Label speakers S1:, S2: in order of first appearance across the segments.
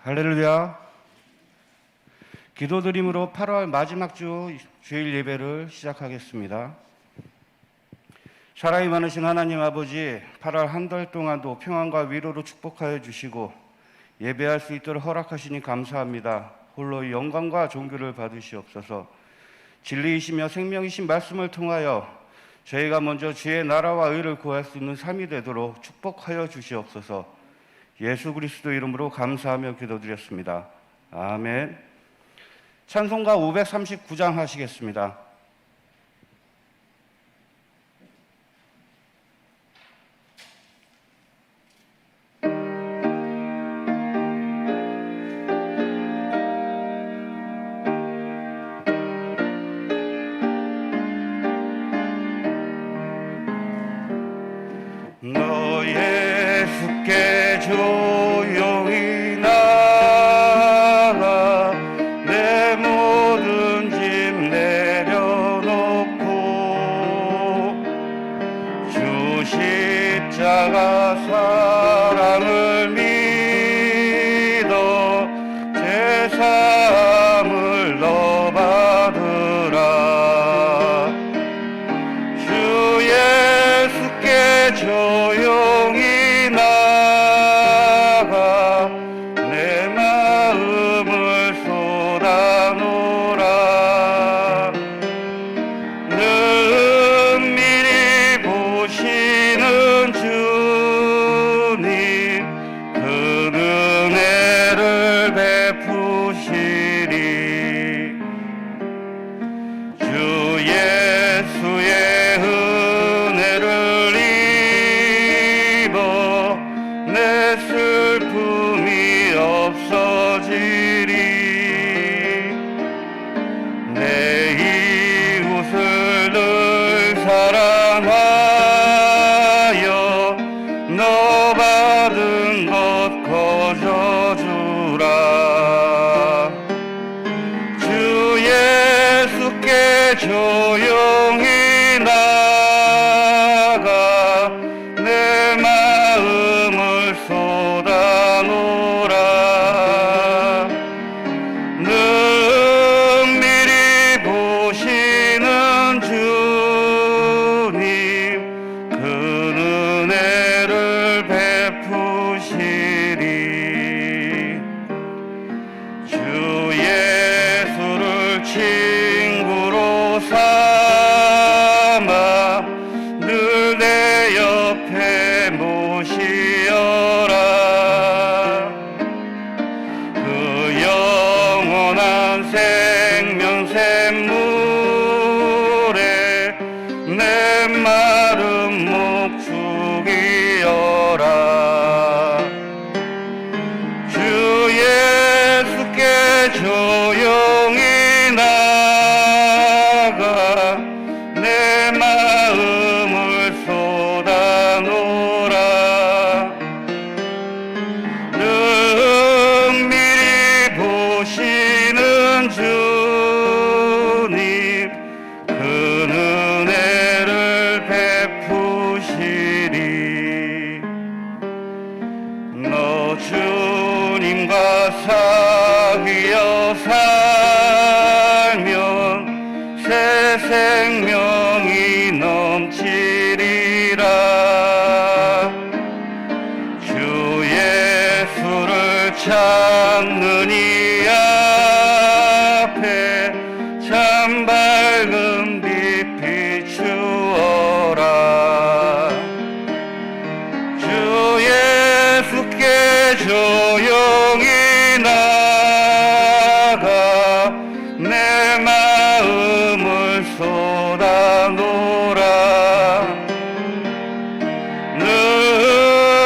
S1: 할렐루야. 기도드림으로 8월 마지막 주일 예배를 시작하겠습니다. 사랑이 많으신 하나님 아버지, 8월 한 달 동안도 평안과 위로로 축복하여 주시고 예배할 수 있도록 허락하시니 감사합니다. 홀로 영광과 존귀를 받으시옵소서. 진리이시며 생명이신 말씀을 통하여 저희가 먼저 주의 나라와 의를 구할 수 있는 삶이 되도록 축복하여 주시옵소서. 예수 그리스도 이름으로 감사하며 기도드렸습니다. 아멘. 찬송가 539장 하시겠습니다. 너 예수께 조용히 나가 내 모든 짐 내려놓고 주 십자가 사랑을 믿어 제사함을 너 받으라. 주 예수께 조용히 나가 내 마음을 쏟아놓으라. 은밀히 보시는 주님 그 은혜를 베푸시리. 주 예수의 은혜를 입어 내 슬픔이 없어지리. 내 이웃을 늘 사랑하여 너 받은 것 거저주라. 주 예수께 조용히 나가 내 마음을 쏟아놓으라. 은밀히 보시는 주님 그 은혜를 베푸시리. 주 예수를 친구로 삼아 늘 내 옆에 모시어라. 그 영원한 생명 샘물에 내 마른 목 죽이어라. 주 예수께 조용히 나가 내 마음을 쏟아놓으라. 은밀히 보시는 주님 그 은혜를 베푸시리. 너 주님과 사귀어 살면 새 생명이 넘치리라. 주 예수를 찾는 이 앞에 참 밝은 빛 비추어라. 주 예수께 조용히 나가 내 마음을 쏟아놓으라.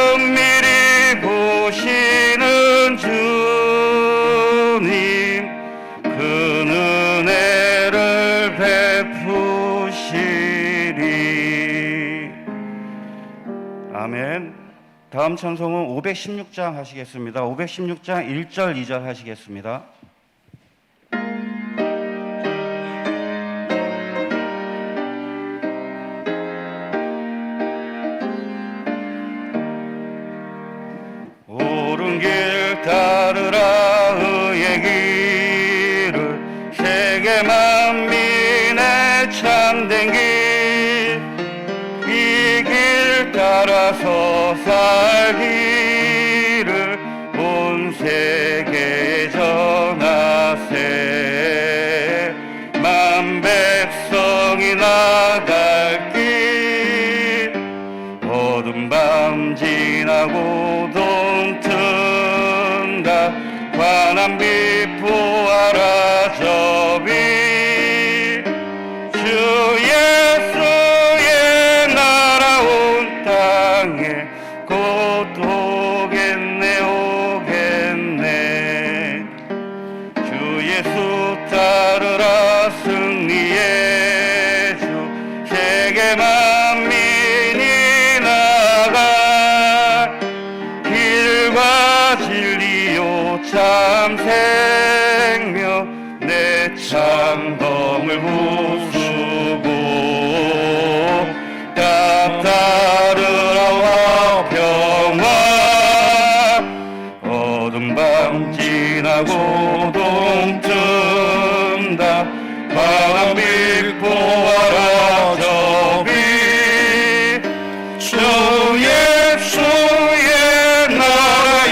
S1: 은밀히 보시는 주님 그 은혜를 베푸시리. 아멘. 다음 찬송은 516장 하시겠습니다. 516장 1절 2절 하시겠습니다. 옳은 길 따르라. 만민의 참된 길, 이 길 따라서 살기를 온 세계에 전하세. 만 백성이 나갈 길, 어두운 밤 지나고 동튼다. 환한 빛 보아라 저 빛, 주 예수의 나라 온 땅에 곧 오겠네 오겠네. 주 예수 따르라 승리의 주, 세계 만민이 나가 길과 진리요 참 생명, 내 창검을 부수고 딱 따르라와 평화. 어둠 밤 지나고 동튼다. 환한 빛 보아라 저 빛, 주 예수의 나라 이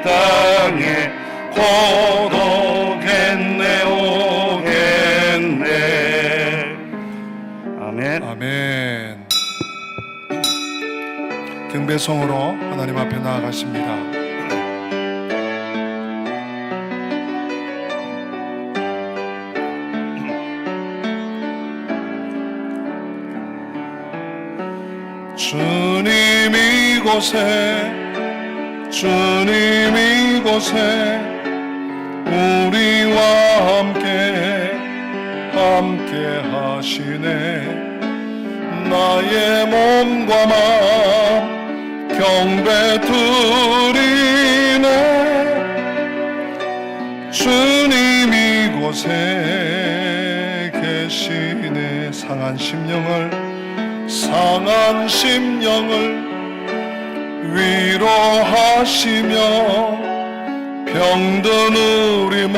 S1: 땅에 곧 오겠네 오겠네. 아멘.
S2: 아멘. 경배송으로 하나님 앞에 나아가십니다. 주님 이곳에, 주님 이곳에 우리와 함께 하시네. 나의 몸과 마음 경배 드리네. 주님 이곳에 계시네. 상한 심령을 위로하시며 병든 우리 몸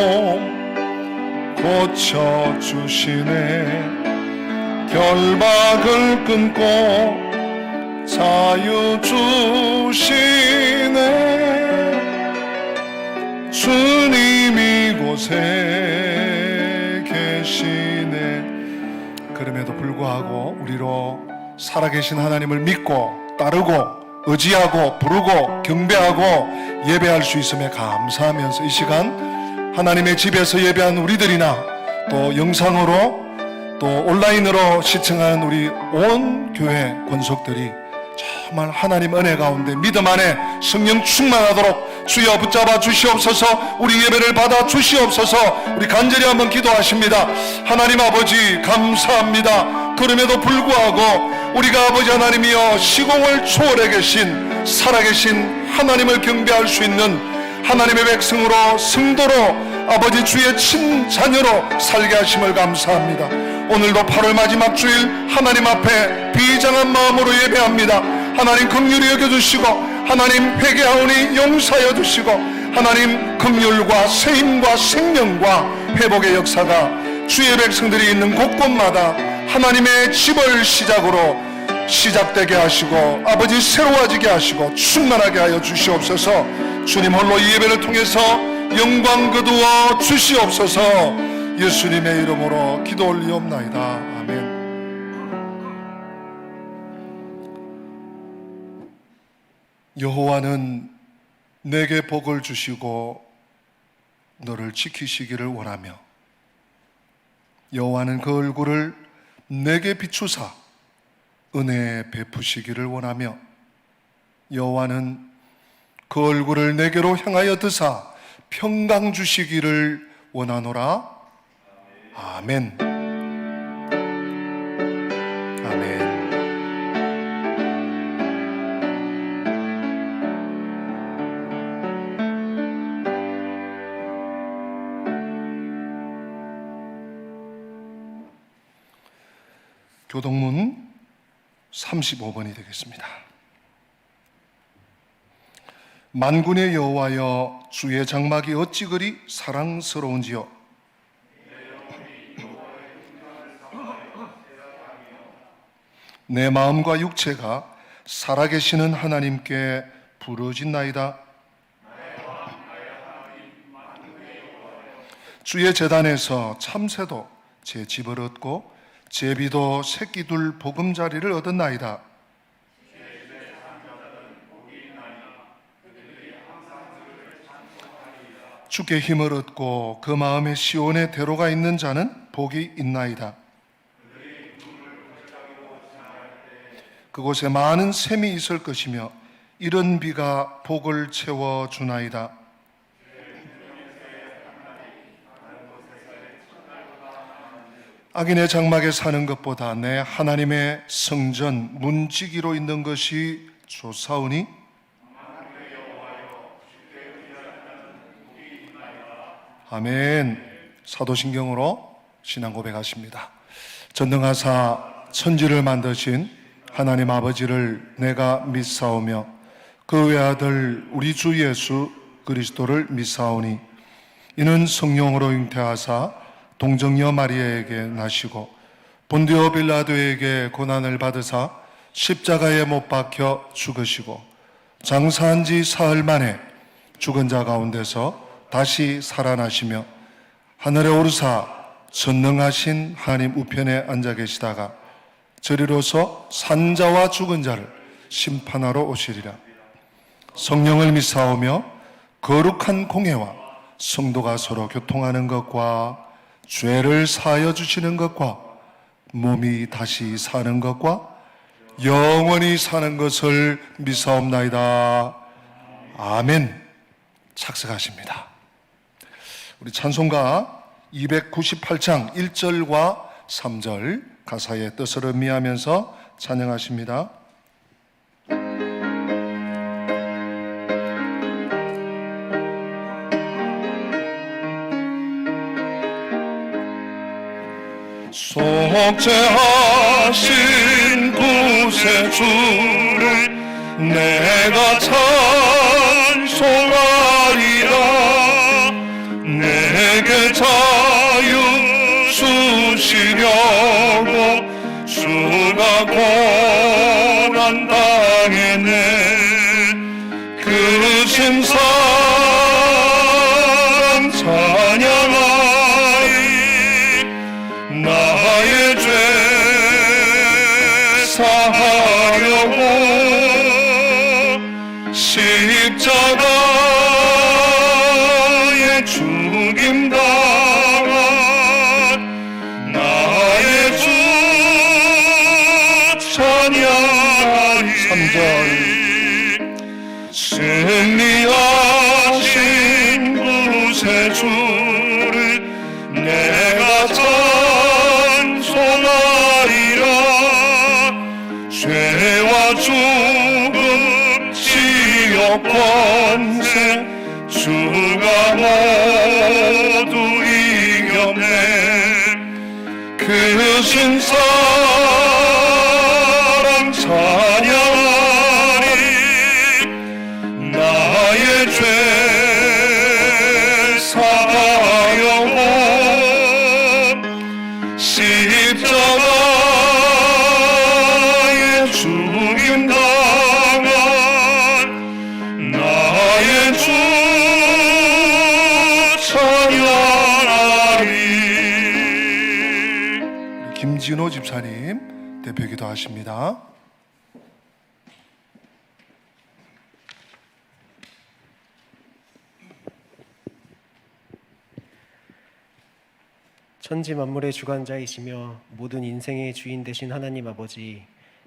S2: 고쳐주시네. 결박을 끊고 자유 주시네. 주님 이곳에 계시네. 그럼에도 불구하고 우리로 살아계신 하나님을 믿고 따르고 의지하고 부르고 경배하고 예배할 수 있음에 감사하면서 이 시간 하나님의 집에서 예배한 우리들이나 또 영상으로 또 온라인으로 시청하는 우리 온 교회 권속들이 정말 하나님 은혜 가운데 믿음 안에 성령 충만하도록 주여 붙잡아 주시옵소서. 우리 예배를 받아 주시옵소서. 우리 간절히 한번 기도하십니다. 하나님 아버지 감사합니다. 그럼에도 불구하고 우리가 아버지 하나님이여 시공을 초월해 계신 살아계신 하나님을 경배할 수 있는 하나님의 백성으로 성도로 아버지 주의 친자녀로 살게 하심을 감사합니다. 오늘도 8월 마지막 주일 하나님 앞에 비장한 마음으로 예배합니다. 하나님 긍휼히 여겨주시고 하나님 회개하오니 용서하여 주시고 하나님 긍휼과 세임과 생명과 회복의 역사가 주의 백성들이 있는 곳곳마다 하나님의 집을 시작으로 시작되게 하시고 아버지 새로워지게 하시고 충만하게 하여 주시옵소서. 주님 홀로 이 예배를 통해서 영광 거두어 주시옵소서. 예수님의 이름으로 기도 올리옵나이다. 아멘. 여호와는 내게 복을 주시고 너를 지키시기를 원하며 여호와는 그 얼굴을 내게 비추사 은혜 베푸시기를 원하며 여호와는 그 얼굴을 내게로 향하여 드사 평강 주시기를 원하노라. 아멘. 아멘. 교동문 35번이 되겠습니다. 만군의 여호와여 주의 장막이 어찌 그리 사랑스러운지요. 내 마음과 육체가 살아계시는 하나님께 부르짖나이다. 주의 제단에서 참새도 제 집을 얻고 제비도 새끼 둘 보금자리를 얻었나이다. 주께 힘을 얻고 그 마음에 시온의 대로가 있는 자는 복이 있나이다. 그곳에 많은 샘이 있을 것이며 이른 비가 복을 채워주나이다. 악인의 장막에 사는 것보다 내 하나님의 성전 문지기로 있는 것이 좋사오니 아멘. 사도신경으로 신앙 고백하십니다. 전능하사 천지를 만드신 하나님 아버지를 내가 믿사오며 그 외아들 우리 주 예수 그리스도를 믿사오니 이는 성령으로 잉태하사 동정녀 마리아에게 나시고 본디오 빌라도에게 고난을 받으사 십자가에 못 박혀 죽으시고 장사한 지 사흘 만에 죽은 자 가운데서 다시 살아나시며 하늘에 오르사 전능하신 하나님 우편에 앉아 계시다가 저리로서 산자와 죽은 자를 심판하러 오시리라. 성령을 믿사오며 거룩한 공회와 성도가 서로 교통하는 것과 죄를 사하여 주시는 것과 몸이 다시 사는 것과 영원히 사는 것을 믿사옵나이다. 아멘. 착석하십니다. 우리 찬송가 298장 1절과 3절 가사의 뜻을 음미하면서 찬양하십니다. 속죄하신 구세주를 내가 찬송하리라. 내게 자유 주시려고 주가 고난 당했네. 그 신사랑 찬양하리. 나의 죄 사하려고 십자가에 죽임당한 나의 주 찬양하리. 3절 승리하신 구세주를 내가 찬송하리라. 죄와 죽음 지옥 권세 주가 모두 이겼네. 그 신사랑 찬양하리. 나의 죄 사하려고 십자가에 죽임당한 나의 주 찬양하리. 김진호 집사님 대표기도 하십니다.
S3: 천지 만물의 주관자이시며 모든 인생의 주인 되신 하나님 아버지,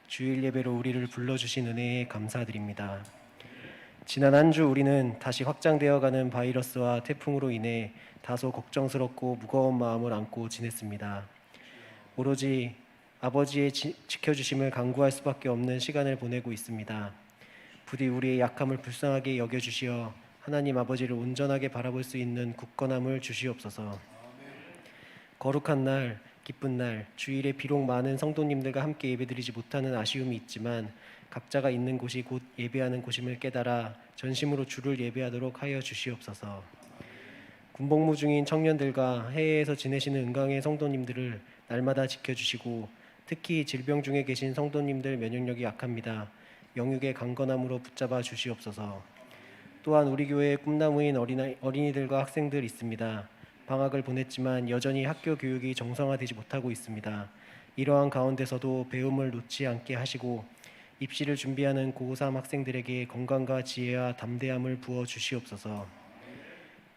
S3: 주일 예배로 우리를 불러주신 은혜에 감사드립니다. 지난 한 주 우리는 다시 확장되어가는 바이러스와 태풍으로 인해 다소 걱정스럽고 무거운 마음을 안고 지냈습니다. 오로지 아버지의 지켜주심을 간구할 수밖에 없는 시간을 보내고 있습니다. 부디 우리의 약함을 불쌍하게 여겨주시어 하나님 아버지를 온전하게 바라볼 수 있는 굳건함을 주시옵소서. 거룩한 날, 기쁜 날, 주일에 비록 많은 성도님들과 함께 예배드리지 못하는 아쉬움이 있지만 각자가 있는 곳이 곧 예배하는 곳임을 깨달아 전심으로 주를 예배하도록 하여 주시옵소서. 군복무 중인 청년들과 해외에서 지내시는 은강의 성도님들을 날마다 지켜주시고 특히 질병 중에 계신 성도님들 면역력이 약합니다. 영육의 강건함으로 붙잡아 주시옵소서. 또한 우리 교회에 꿈나무인 어린이들과 학생들 있습니다. 방학을 보냈지만 여전히 학교 교육이 정상화되지 못하고 있습니다. 이러한 가운데서도 배움을 놓지 않게 하시고 입시를 준비하는 고3 학생들에게 건강과 지혜와 담대함을 부어 주시옵소서.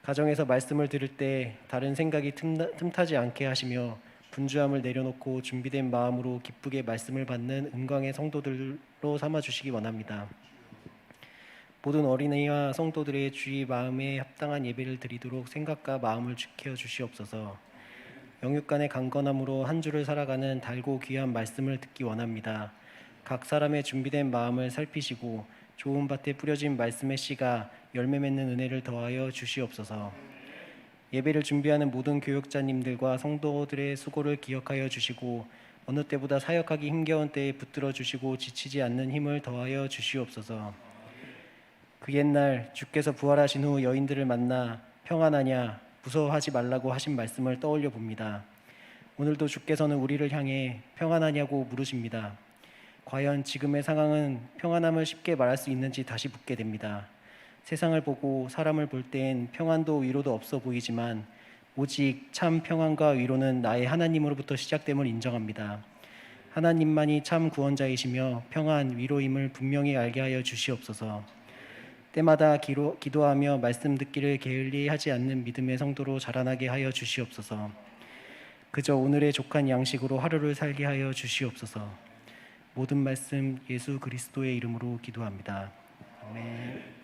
S3: 가정에서 말씀을 들을 때 다른 생각이 틈타지 않게 하시며 분주함을 내려놓고 준비된 마음으로 기쁘게 말씀을 받는 은광의 성도들로 삼아주시기 원합니다. 모든 어린이와 성도들의 주의 마음에 합당한 예배를 드리도록 생각과 마음을 지켜 주시옵소서. 영육간의 강건함으로 한 주를 살아가는 달고 귀한 말씀을 듣기 원합니다. 각 사람의 준비된 마음을 살피시고 좋은 밭에 뿌려진 말씀의 씨가 열매 맺는 은혜를 더하여 주시옵소서. 예배를 준비하는 모든 교육자님들과 성도들의 수고를 기억하여 주시고 어느 때보다 사역하기 힘겨운 때에 붙들어 주시고 지치지 않는 힘을 더하여 주시옵소서. 그 옛날 주께서 부활하신 후 여인들을 만나 평안하냐 무서워하지 말라고 하신 말씀을 떠올려 봅니다. 오늘도 주께서는 우리를 향해 평안하냐고 물으십니다. 과연 지금의 상황은 평안함을 쉽게 말할 수 있는지 다시 묻게 됩니다. 세상을 보고 사람을 볼 땐 평안도 위로도 없어 보이지만 오직 참 평안과 위로는 나의 하나님으로부터 시작됨을 인정합니다. 하나님만이 참 구원자이시며 평안, 위로임을 분명히 알게 하여 주시옵소서. 때마다 기도하며 말씀 듣기를 게을리하지 않는 믿음의 성도로 자라나게 하여 주시옵소서. 그저 오늘의 족한 양식으로 하루를 살게 하여 주시옵소서. 모든 말씀 예수 그리스도의 이름으로 기도합니다. 아멘.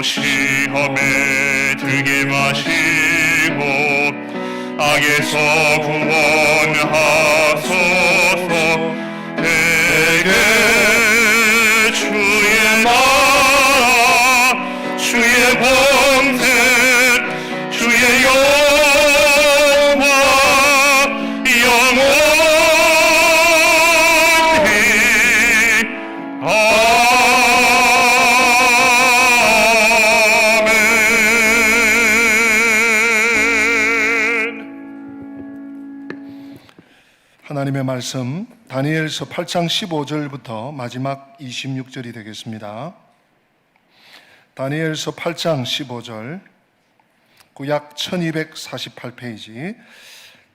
S4: 시험에 들게 마시고 악에서 구원하소서. 내게 주의 나라 주의 권세 주의 영광 영원히
S2: 하나님의 말씀 다니엘서 8장 15절부터 마지막 26절이 되겠습니다. 다니엘서 8장 15절, 구약 1248페이지,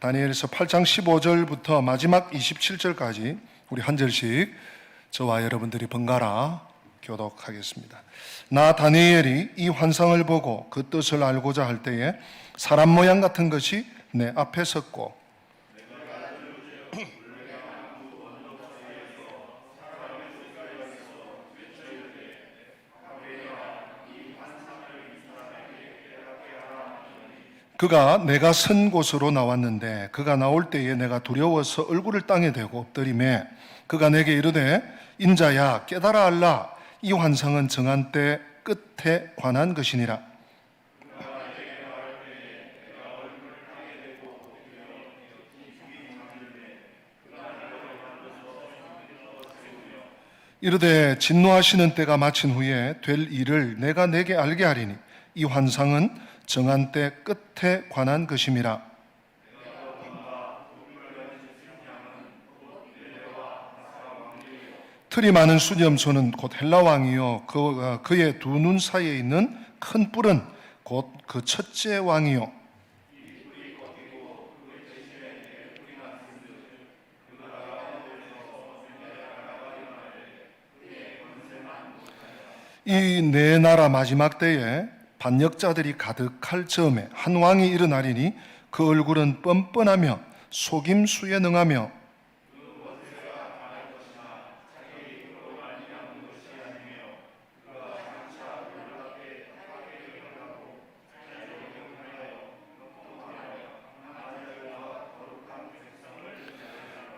S2: 다니엘서 8장 15절부터 마지막 27절까지 우리 한 절씩 저와 여러분들이 번갈아 교독하겠습니다. 나 다니엘이 이 환상을 보고 그 뜻을 알고자 할 때에 사람 모양 같은 것이 내 앞에 섰고 그가 내가 선 곳으로 나왔는데 그가 나올 때에 내가 두려워서 얼굴을 땅에 대고 엎드리매 그가 내게 이르되 인자야 깨달아 알라 이 환상은 정한 때 끝에 관한 것이니라. 이르되 진노하시는 때가 마친 후에 될 일을 내가 내게 알게 하리니 이 환상은 정한 때 끝에 관한 것임이라. 틀이 많은 수렴소는 곧 헬라 왕이요 그의 두 눈 사이에 있는 큰 뿔은 곧 그 첫째 왕이요 이 네 나라 마지막 때에 반역자들이 가득할 즈음에 한 왕이 일어나리니 그 얼굴은 뻔뻔하며 속임수에 능하며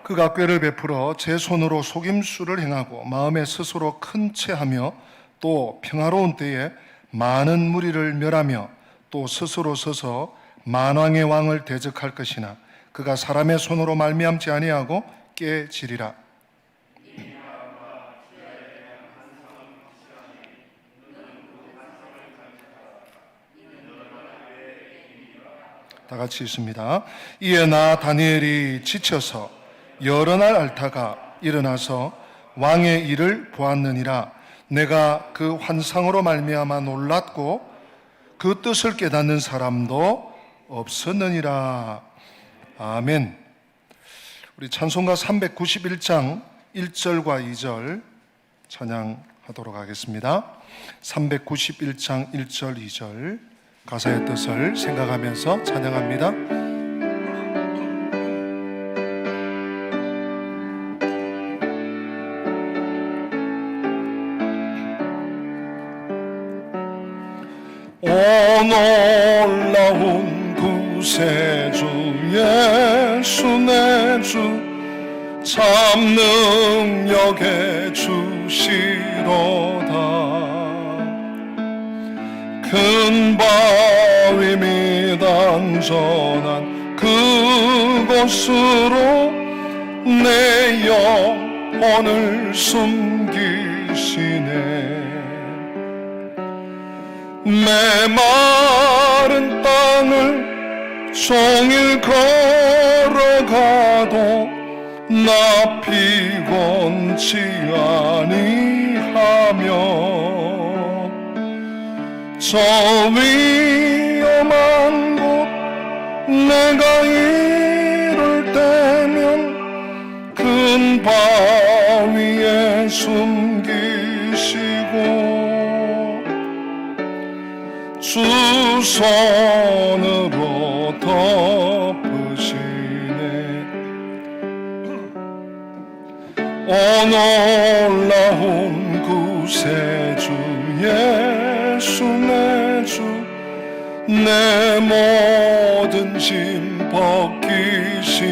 S2: 그가 꾀를 베풀어 제 손으로 속임수를 행하고 마음에 스스로 큰 채하며 또 평화로운 때에 많은 무리를 멸하며 또 스스로 서서 만왕의 왕을 대적할 것이나 그가 사람의 손으로 말미암지 아니하고 깨지리라. 다 같이 있습니다. 이에 나 다니엘이 지쳐서 여러 날 앓다가 일어나서 왕의 일을 보았느니라. 내가 그 환상으로 말미암아 놀랐고 그 뜻을 깨닫는 사람도 없었느니라. 아멘. 우리 찬송가 391장 1절과 2절 찬양하도록 하겠습니다. 391장 1절 2절 가사의 뜻을 생각하면서 찬양합니다. 오 놀라운 구세주 예수 내 주 참 능력의 주시로다. 큰 바위 및 안전한 그곳으로 내 영혼을 숨기시네. 메마른 땅을 종일 걸어가도 나 피곤치 아니하며 저 위험한 곳 내가 이를 때면 큰 바위에 숨기시고 주 손으로 덮으시네. 오 놀라운 구세주 예수 내 주 내 모든 짐 벗기시네.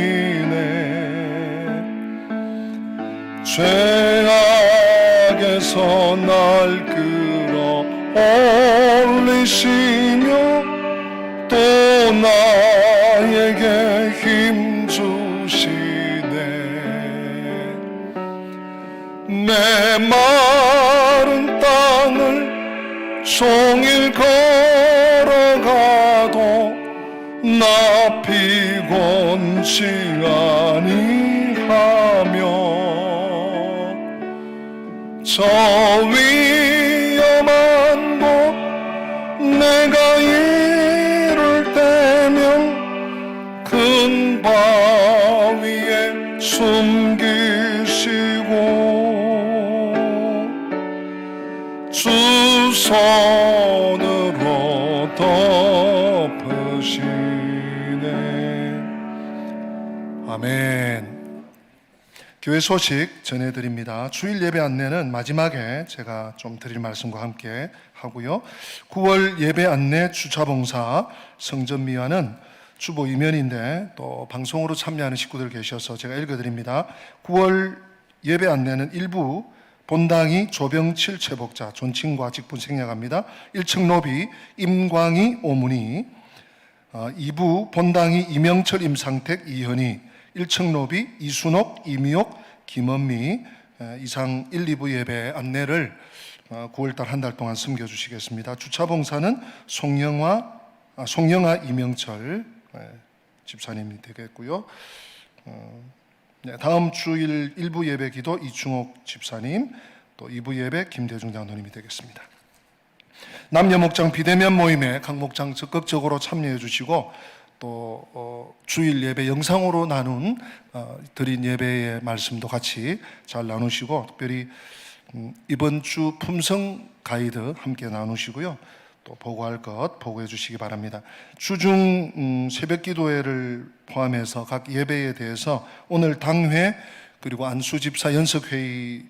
S2: 죄악에서 날 끌어 올리시며 또 나에게 힘 주시네. 메마른 땅을 종일 걸어가도 나 피곤치 아니하며 저 위험한 곳 내가 이를 때면 큰 바위에 숨기시고 주 손으로 덮으시네. 아멘. 교회 소식 전해드립니다. 주일 예배 안내는 마지막에 제가 좀 드릴 말씀과 함께 하고요. 9월 예배 안내 주차봉사 성전미화는 주보 이면인데 또 방송으로 참여하는 식구들 계셔서 제가 읽어드립니다. 9월 예배 안내는 1부 본당이 조병칠 최복자 존칭과 직분 생략합니다. 1층 로비 임광희 오문희, 2부 본당이 이명철 임상택 이현희, 1층 로비 이순옥 이미옥 김은미, 이상 1, 2부 예배 안내를 9월달 한 달 동안 섬겨주시겠습니다. 주차봉사는 송영아 이명철 집사님이 되겠고요. 다음 주일 1부 예배 기도 이충옥 집사님, 또 2부 예배 김대중 장로님이 되겠습니다. 남녀 목장 비대면 모임에 각 목장 적극적으로 참여해 주시고, 또 주일 예배 영상으로 나눈 드린 예배의 말씀도 같이 잘 나누시고, 특별히 이번 주 품성 가이드 함께 나누시고요. 또 보고할 것 보고해 주시기 바랍니다. 주중 새벽 기도회를 포함해서 각 예배에 대해서 오늘 당회 그리고 안수 집사 연석회의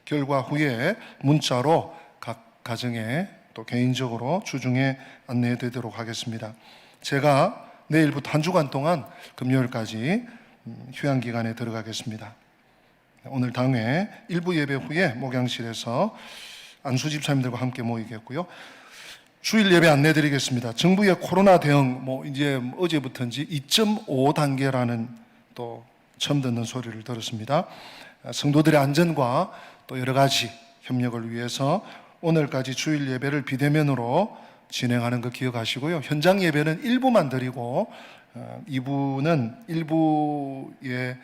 S2: 결과 후에 문자로 각 가정에 또 개인적으로 주중에 안내해 드리도록 하겠습니다. 제가 내일부터 한 주간 동안 금요일까지 휴양기간에 들어가겠습니다. 오늘 당회 1부 예배 후에 목양실에서 안수 집사님들과 함께 모이겠고요. 주일 예배 안내 드리겠습니다. 정부의 코로나 대응, 이제 어제부터인지 2.5 단계라는 또 처음 듣는 소리를 들었습니다. 성도들의 안전과 또 여러 가지 협력을 위해서 오늘까지 주일 예배를 비대면으로 진행하는 거 기억하시고요. 현장 예배는 1부만 드리고 2부는 1부에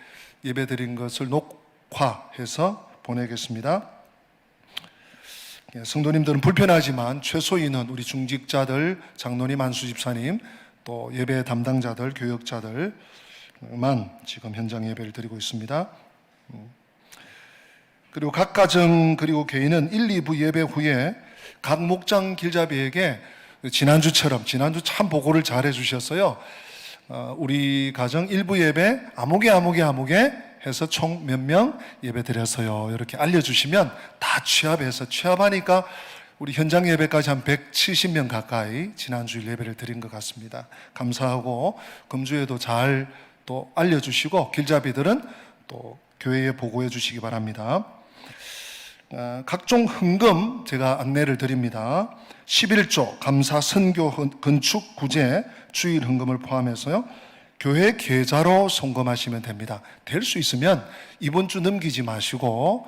S2: 예배 드린 것을 녹화해서 보내겠습니다. 성도님들은 불편하지만 최소 인원, 우리 중직자들, 장로님, 안수 집사님, 또 예배 담당자들, 교역자들만 지금 현장 예배를 드리고 있습니다. 그리고 각 가정 그리고 개인은 1, 2부 예배 후에 각 목장 길잡이에게 지난주처럼, 지난주 참 보고를 잘 해주셨어요. 우리 가정 1부 예배 아무개 해서 총 몇 명 예배 드려서요, 이렇게 알려주시면 다 취합하니까 우리 현장 예배까지 한 170명 가까이 지난주 예배를 드린 것 같습니다. 감사하고 금주에도 잘 또 알려주시고 길잡이들은 또 교회에 보고해 주시기 바랍니다. 각종 헌금 제가 안내를 드립니다. 11조 감사 선교 건축 구제 주일 헌금을 포함해서요, 교회 계좌로 송금하시면 됩니다. 될 수 있으면 이번 주 넘기지 마시고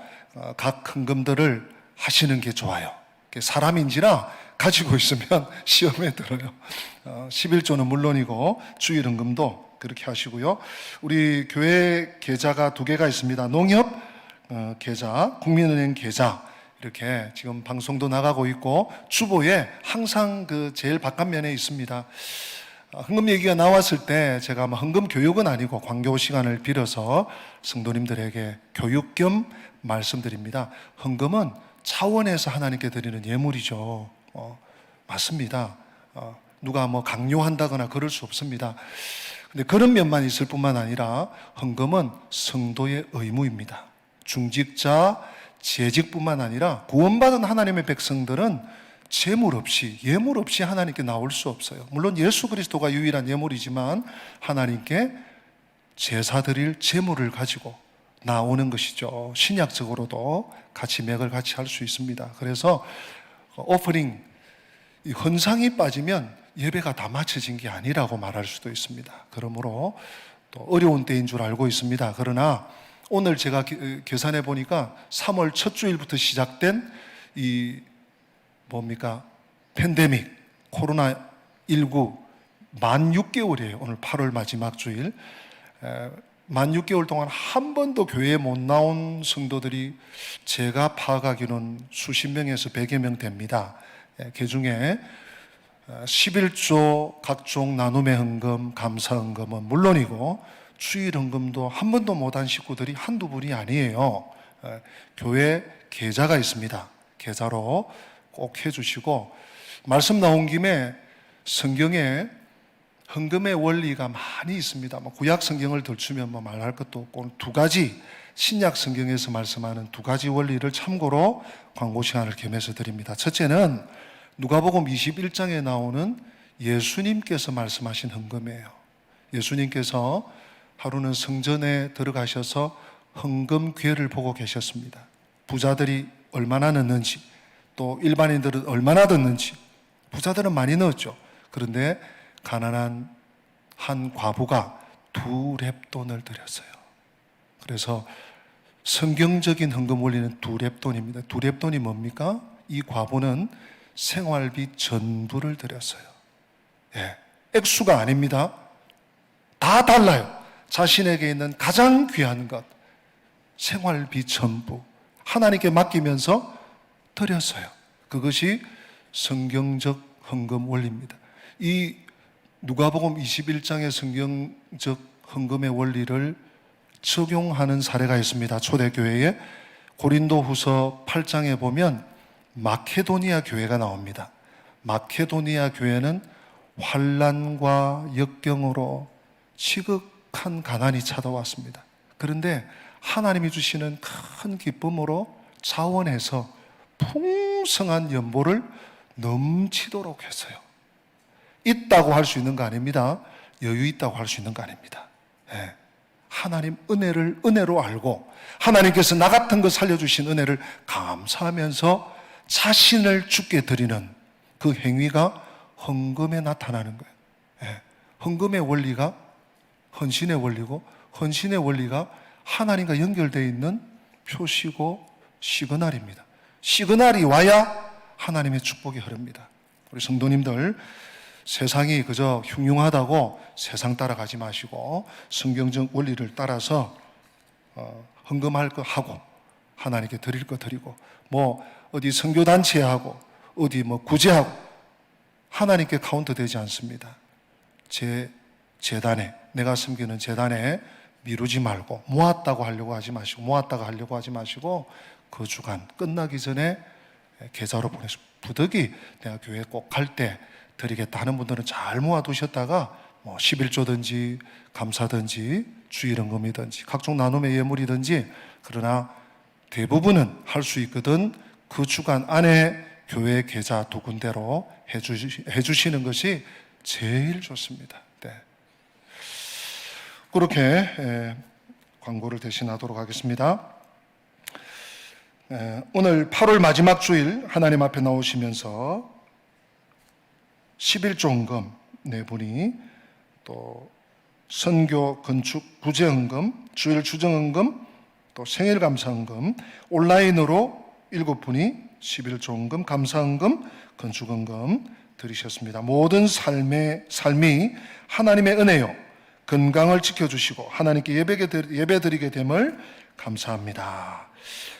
S2: 각 헌금들을 하시는 게 좋아요. 사람인지라 가지고 있으면 시험에 들어요. 11조는 물론이고 주일 헌금도 그렇게 하시고요. 우리 교회 계좌가 2개가 있습니다. 농협 계좌, 국민은행 계좌, 이렇게 지금 방송도 나가고 있고 주보에 항상 그 제일 바깥면에 있습니다. 헌금 얘기가 나왔을 때 제가 헌금 교육은 아니고 광교 시간을 빌어서 성도님들에게 교육 겸 말씀드립니다. 헌금은 차원에서 하나님께 드리는 예물이죠. 맞습니다. 누가 강요한다거나 그럴 수 없습니다. 근데 그런 면만 있을 뿐만 아니라 헌금은 성도의 의무입니다. 중직자, 재직뿐만 아니라 구원받은 하나님의 백성들은 재물 없이, 예물 없이 하나님께 나올 수 없어요. 물론 예수 그리스도가 유일한 예물이지만 하나님께 제사 드릴 재물을 가지고 나오는 것이죠. 신약적으로도 같이 맥을 같이 할 수 있습니다. 그래서 오퍼링, 이 헌상이 빠지면 예배가 다 마쳐진 게 아니라고 말할 수도 있습니다. 그러므로 또 어려운 때인 줄 알고 있습니다. 그러나 오늘 제가 계산해 보니까 3월 첫 주일부터 시작된 이 팬데믹, 코로나19 만 6개월이에요. 오늘 8월 마지막 주일. 만 6개월 동안 한 번도 교회에 못 나온 성도들이 제가 파악하기로는 수십 명에서 100여 명 됩니다. 그 중에 11조 각종 나눔의 헌금, 감사 헌금은 물론이고 주일 헌금도 한 번도 못한 식구들이 한두 분이 아니에요. 교회 계좌가 있습니다. 계좌로 꼭 해주시고, 말씀 나온 김에 성경에 헌금의 원리가 많이 있습니다. 구약 성경을 들추면 말할 것도 없고, 2가지 신약 성경에서 말씀하는 2가지 원리를 참고로 광고 시간을 겸해서 드립니다. 첫째는 누가복음 21장에 나오는 예수님께서 말씀하신 헌금이에요. 예수님께서 하루는 성전에 들어가셔서 헌금 궤를 보고 계셨습니다. 부자들이 얼마나 넣는지, 또 일반인들은 얼마나 넣는지. 부자들은 많이 넣었죠. 그런데 가난한 한 과부가 2렙 돈을 드렸어요. 그래서 성경적인 헌금 원리는 두렙돈입니다. 두렙돈이 뭡니까? 이 과부는 생활비 전부를 드렸어요. 예, 액수가 아닙니다. 다 달라요. 자신에게 있는 가장 귀한 것, 생활비 전부 하나님께 맡기면서 드렸어요. 그것이 성경적 헌금 원리입니다. 이 누가복음 21장의 성경적 헌금의 원리를 적용하는 사례가 있습니다. 초대교회에 고린도후서 8장에 보면 마케도니아 교회가 나옵니다. 마케도니아 교회는 환난과 역경으로 지극한 가난이 찾아왔습니다. 그런데 하나님이 주시는 큰 기쁨으로 자원해서 풍성한 연보를 넘치도록 했어요. 있다고 할 수 있는 거 아닙니다. 여유 있다고 할 수 있는 거 아닙니다. 예. 하나님 은혜로 알고 하나님께서 나 같은 거 살려주신 은혜를 감사하면서 자신을 주께 드리는 그 행위가 헌금에 나타나는 거예요. 예. 헌금의 원리가 헌신의 원리고, 헌신의 원리가 하나님과 연결되어 있는 표시고 시그널입니다. 시그널이 와야 하나님의 축복이 흐릅니다. 우리 성도님들, 세상이 그저 흉흉하다고 세상 따라가지 마시고 성경적 원리를 따라서 헌금할 거 하고 하나님께 드릴 거 드리고, 뭐 어디 선교단체에 하고 어디 뭐 구제하고 하나님께 카운트 되지 않습니다. 제 재단에, 내가 섬기는 재단에 미루지 말고 모았다고 하려고 하지 마시고 그 주간 끝나기 전에 계좌로 보내서 부득이 내가 교회 꼭 갈 때 드리겠다 하는 분들은 잘 모아두셨다가 뭐 11조든지 감사든지 주일헌금이든지 각종 나눔의 예물이든지, 그러나 대부분은 할 수 있거든 그 주간 안에 교회 계좌 두 군데로 해주시는 것이 제일 좋습니다. 네. 그렇게 광고를 대신하도록 하겠습니다. 오늘 8월 마지막 주일 하나님 앞에 나오시면서 11조 헌금 네 분이, 또 선교 건축 구제 헌금, 주일 추정 헌금, 또 생일 감사 헌금, 온라인으로 7분이 11조 헌금, 감사 헌금, 건축 헌금 드리셨습니다. 모든 삶이 하나님의 은혜요, 건강을 지켜주시고 하나님께 예배드리게 됨을 감사합니다.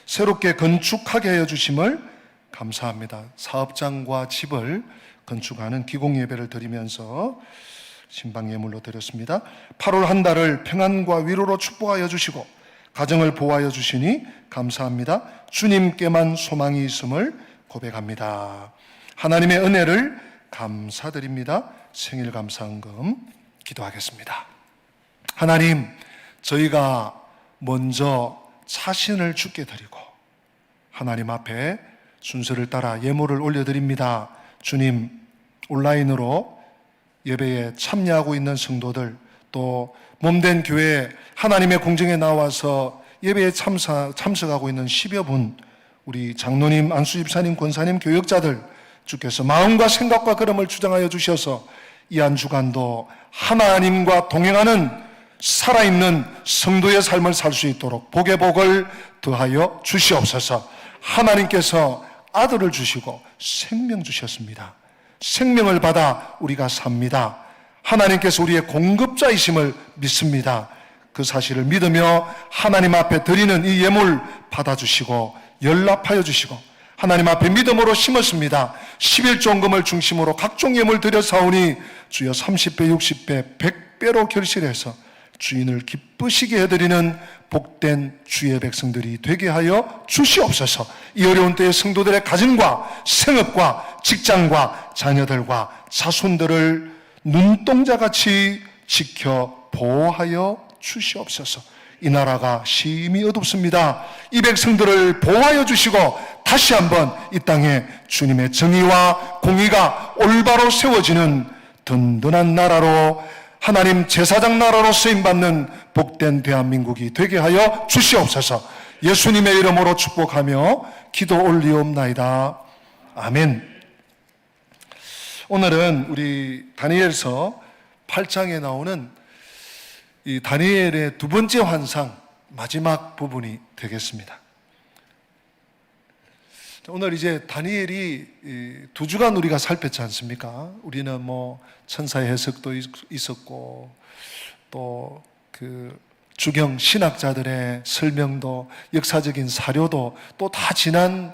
S2: 새롭게 건축하게 하여 주심을 감사합니다. 사업장과 집을 건축하는 기공 예배를 드리면서 신방 예물로 드렸습니다. 8월 한 달을 평안과 위로로 축복하여 주시고 가정을 보호하여 주시니 감사합니다. 주님께만 소망이 있음을 고백합니다. 하나님의 은혜를 감사드립니다. 생일 감사헌금 기도하겠습니다. 하나님, 저희가 먼저 자신을 주께 드리고 하나님 앞에 순서를 따라 예물을 올려드립니다. 주님, 온라인으로 예배에 참여하고 있는 성도들, 또 몸된 교회 하나님의 공정에 나와서 예배에 참석하고 있는 10여 분, 우리 장로님, 안수집사님, 권사님, 교역자들, 주께서 마음과 생각과 걸음을 주장하여 주셔서 이 한 주간도 하나님과 동행하는 살아있는 성도의 삶을 살 수 있도록 복의 복을 더하여 주시옵소서. 하나님께서 아들을 주시고 생명 주셨습니다. 생명을 받아 우리가 삽니다. 하나님께서 우리의 공급자이심을 믿습니다. 그 사실을 믿으며 하나님 앞에 드리는 이 예물 받아주시고 연락하여 주시고 하나님 앞에 믿음으로 심었습니다. 11조 헌금을 중심으로 각종 예물 드려사오니 주여 30배, 60배, 100배로 결실해서 주인을 기쁘시게 해드리는 복된 주의 백성들이 되게 하여 주시옵소서. 이 어려운 때에 성도들의 가정과 생업과 직장과 자녀들과 자손들을 눈동자같이 지켜 보호하여 주시옵소서. 이 나라가 심히 어둡습니다. 이 백성들을 보호하여 주시고 다시 한번 이 땅에 주님의 정의와 공의가 올바로 세워지는 든든한 나라로, 하나님 제사장 나라로 쓰임받는 복된 대한민국이 되게 하여 주시옵소서. 예수님의 이름으로 축복하며 기도 올리옵나이다. 아멘. 오늘은 우리 다니엘서 8장에 나오는 이 다니엘의 두 번째 환상, 마지막 부분이 되겠습니다. 오늘 이제 다니엘이 2주간 우리가 살폈지 않습니까? 우리는 뭐 천사의 해석도 있었고 또 그 주경 신학자들의 설명도 역사적인 사료도 또 다 지난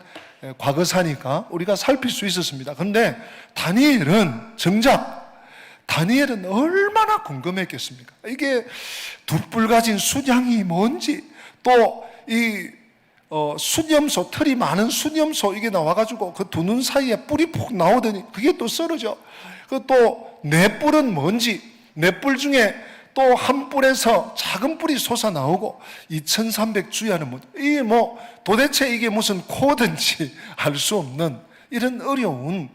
S2: 과거사니까 우리가 살필 수 있었습니다. 그런데 다니엘은 정작 다니엘은 얼마나 궁금했겠습니까? 이게 돛불 가진 숫양이 뭔지 또 이 숫염소, 털이 많은 숫염소 이게 나와가지고 그 두 눈 사이에 뿔이 푹 나오더니 그게 또 썰어져. 그 또 넷뿔은 뭔지, 넷뿔 중에 또 한 뿔에서 작은 뿔이 솟아 나오고 2300주야는 뭐, 이게 뭐 도대체 이게 무슨 코든지 알 수 없는 이런 어려운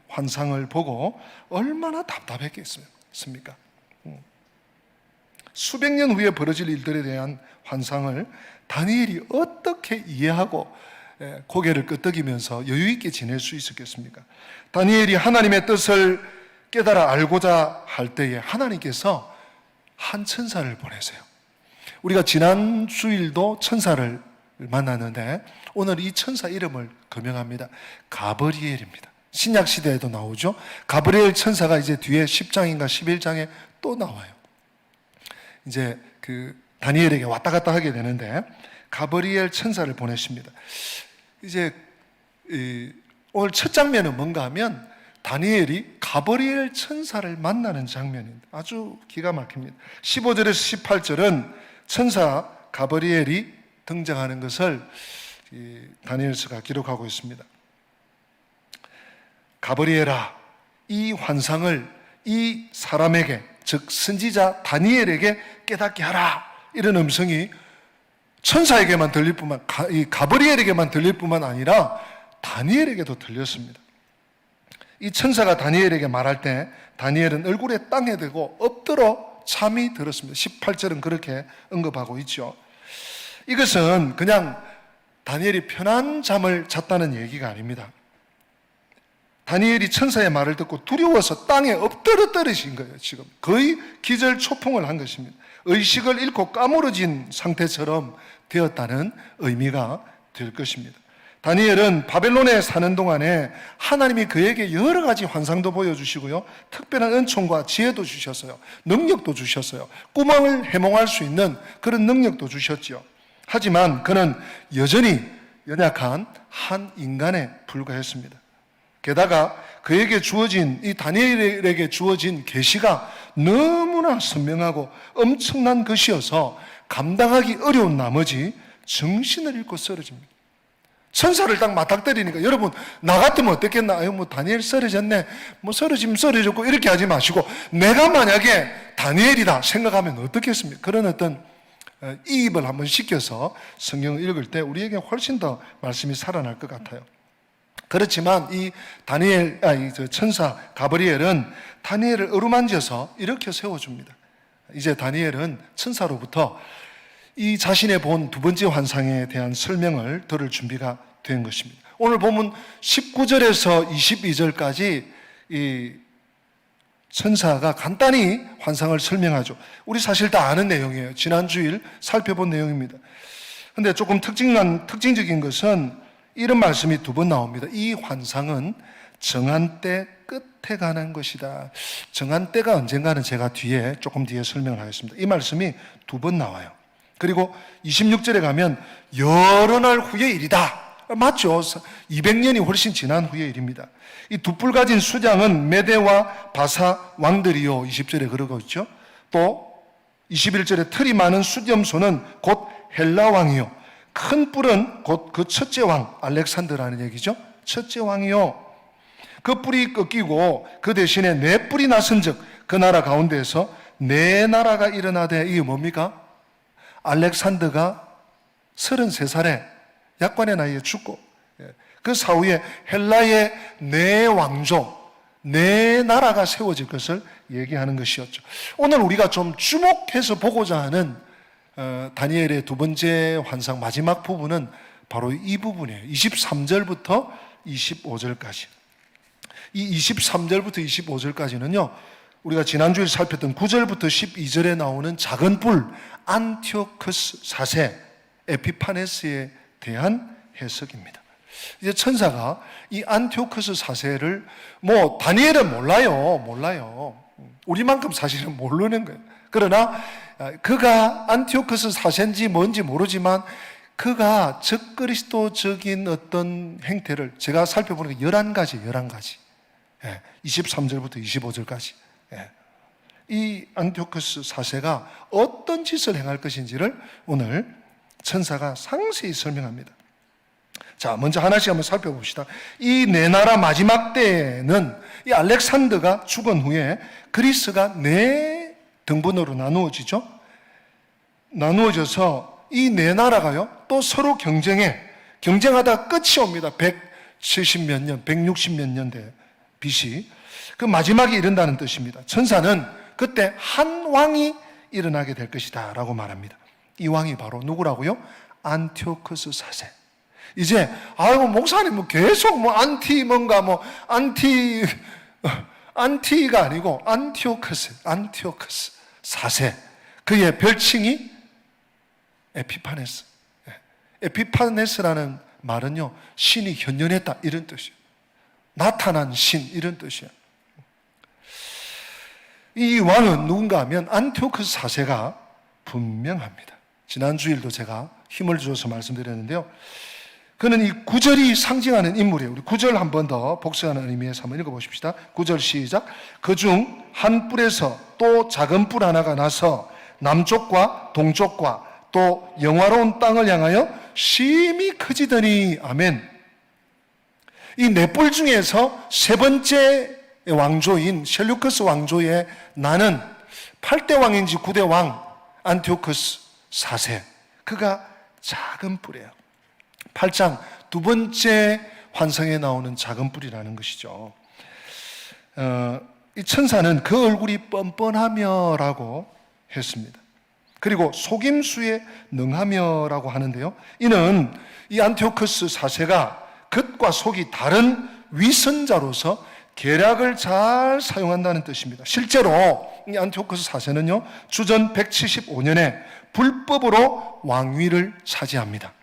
S2: 환상을 보고 얼마나 답답했겠습니까? 수백 년 후에 벌어질 일들에 대한 환상을 다니엘이 어떻게 이해하고 고개를 끄덕이면서 여유 있게 지낼 수 있었겠습니까? 다니엘이 하나님의 뜻을 깨달아 알고자 할 때에 하나님께서 한 천사를 보내세요. 우리가 지난 주일도 천사를 만났는데 오늘 이 천사 이름을 거명합니다. 가브리엘입니다. 신약 시대에도 나오죠. 가브리엘 천사가 이제 뒤에 10장인가 11장에 또 나와요. 이제 그 다니엘에게 왔다 갔다 하게 되는데 가브리엘 천사를 보내십니다. 이제 오늘 첫 장면은 뭔가 하면 다니엘이 가브리엘 천사를 만나는 장면입니다. 아주 기가 막힙니다. 15절에서 18절은 천사 가브리엘이 등장하는 것을 다니엘서가 기록하고 있습니다. 가브리엘아, 이 환상을 이 사람에게, 즉 선지자 다니엘에게 깨닫게 하라. 이런 음성이 천사에게만 들릴 뿐만, 이 가브리엘에게만 들릴 뿐만 아니라 다니엘에게도 들렸습니다. 이 천사가 다니엘에게 말할 때 다니엘은 얼굴에 땅에 대고 엎드러 잠이 들었습니다. 18절은 그렇게 언급하고 있죠. 이것은 그냥 다니엘이 편한 잠을 잤다는 얘기가 아닙니다. 다니엘이 천사의 말을 듣고 두려워서 땅에 엎드려 떨어진 거예요. 지금 거의 기절초풍을 한 것입니다. 의식을 잃고 까무러진 상태처럼 되었다는 의미가 될 것입니다. 다니엘은 바벨론에 사는 동안에 하나님이 그에게 여러 가지 환상도 보여주시고요, 특별한 은총과 지혜도 주셨어요. 능력도 주셨어요. 꿈을 해몽할 수 있는 그런 능력도 주셨죠. 하지만 그는 여전히 연약한 한 인간에 불과했습니다. 게다가 그에게 주어진, 이 다니엘에게 주어진 계시가 너무나 선명하고 엄청난 것이어서 감당하기 어려운 나머지 정신을 잃고 쓰러집니다. 천사를 딱 맞닥뜨리니까 여러분 나 같으면 어떻겠나? 아유 뭐 다니엘 쓰러졌네, 뭐 쓰러지면 쓰러졌고 이렇게 하지 마시고 내가 만약에 다니엘이다 생각하면 어떻겠습니까? 그런 어떤 이입을 한번 시켜서 성경을 읽을 때 우리에게 훨씬 더 말씀이 살아날 것 같아요. 그렇지만 이 다니엘, 천사 가브리엘은 다니엘을 어루만져서 이렇게 세워줍니다. 이제 다니엘은 천사로부터 이 자신의 본 두 번째 환상에 대한 설명을 들을 준비가 된 것입니다. 오늘 보면 19절에서 22절까지 이 천사가 간단히 환상을 설명하죠. 우리 사실 다 아는 내용이에요. 지난 주일 살펴본 내용입니다. 그런데 조금 특징적인 것은 이런 말씀이 두 번 나옵니다. 이 환상은 정한 때 끝에 관한 것이다. 정한 때가 언젠가는 제가 조금 뒤에 설명을 하겠습니다. 이 말씀이 두 번 나와요. 그리고 26절에 가면 여러 날 후의 일이다. 맞죠? 200년이 훨씬 지난 후의 일입니다. 이 돛불 가진 수장은 메대와 바사 왕들이요. 20절에 그러고 있죠. 또 21절에 털이 많은 숫염소는 곧 헬라 왕이요. 큰 뿔은 곧 그 첫째 왕 알렉산더라는 얘기죠. 첫째 왕이요. 그 뿔이 꺾이고 그 대신에 네 뿔이 나선즉 그 나라 가운데에서 네 나라가 일어나되, 이게 뭡니까? 알렉산더가 33살에 약관의 나이에 죽고 그 사후에 헬라의 네 왕조, 네 나라가 세워질 것을 얘기하는 것이었죠. 오늘 우리가 좀 주목해서 보고자 하는 다니엘의 두 번째 환상 마지막 부분은 바로 이 부분이에요. 23절부터 25절까지. 이 23절부터 25절까지는요 우리가 지난주에 살폈던 9절부터 12절에 나오는 작은 뿔 안티오커스 4세 에피파네스에 대한 해석입니다. 이제 천사가 이 안티오커스 4세를 뭐 다니엘은 몰라요. 우리만큼 사실은 모르는 거예요. 그러나 그가 안티오커스 4세인지 뭔지 모르지만 그가 적그리스도적인 어떤 행태를 제가 살펴보니까 11가지. 23절부터 25절까지. 이 안티오커스 4세가 어떤 짓을 행할 것인지를 오늘 천사가 상세히 설명합니다. 자, 먼저 하나씩 한번 살펴봅시다. 이 네 나라 마지막 때에는 이 알렉산더가 죽은 후에 그리스가 네 등분으로 나누어져서 이 네 나라가요 또 서로 경쟁하다가 끝이 옵니다. 170 몇 년, 160 몇 년대 BC 그 마지막에 이른다는 뜻입니다. 천사는 그때 한 왕이 일어나게 될 것이다 라고 말합니다. 이 왕이 바로 누구라고요? 안티오커스 4세. 이제 아이고 목사님 뭐 계속 뭐 안티가 아니고 안티오커스 4세. 그의 별칭이 에피파네스. 에피파네스라는 말은요 신이 현현했다 이런 뜻이에요. 나타난 신 이런 뜻이에요. 이 왕은 누군가 하면 안티오커스 4세가 분명합니다. 지난 주일도 제가 힘을 주어서 말씀드렸는데요. 그는 이 9절이 상징하는 인물이에요. 우리 9절 한 번 더 복수하는 의미에서 한번 읽어보십시다. 9절 시작. 그중 한 뿔에서 또 작은 뿔 하나가 나서 남쪽과 동쪽과 또 영화로운 땅을 향하여 심히 커지더니 아멘. 이 네 뿔 중에서 세 번째 왕조인 셀루커스 왕조의 나는 8대 왕인지 9대 왕 안티오커스 4세. 그가 작은 뿔이에요. 8장 두 번째 환상에 나오는 작은 뿔이라는 것이죠. 이 천사는 그 얼굴이 뻔뻔하며라고 했습니다. 그리고 속임수에 능하며라고 하는데요. 이는 이 안티오커스 4세가 겉과 속이 다른 위선자로서 계략을 잘 사용한다는 뜻입니다. 실제로 이 안티오커스 4세는요 주전 175년에 불법으로 왕위를 차지합니다.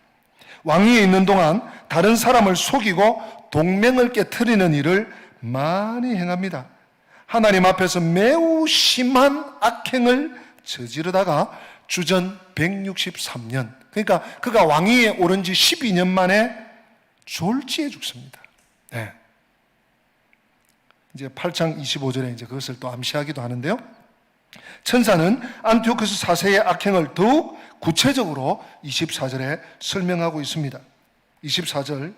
S2: 왕위에 있는 동안 다른 사람을 속이고 동맹을 깨트리는 일을 많이 행합니다. 하나님 앞에서 매우 심한 악행을 저지르다가 주전 163년, 그러니까 그가 왕위에 오른 지 12년 만에 졸지에 죽습니다. 네. 이제 8장 25절에 이제 그것을 또 암시하기도 하는데요. 천사는 안티오커스 4세의 악행을 더욱 구체적으로 24절에 설명하고 있습니다. 24절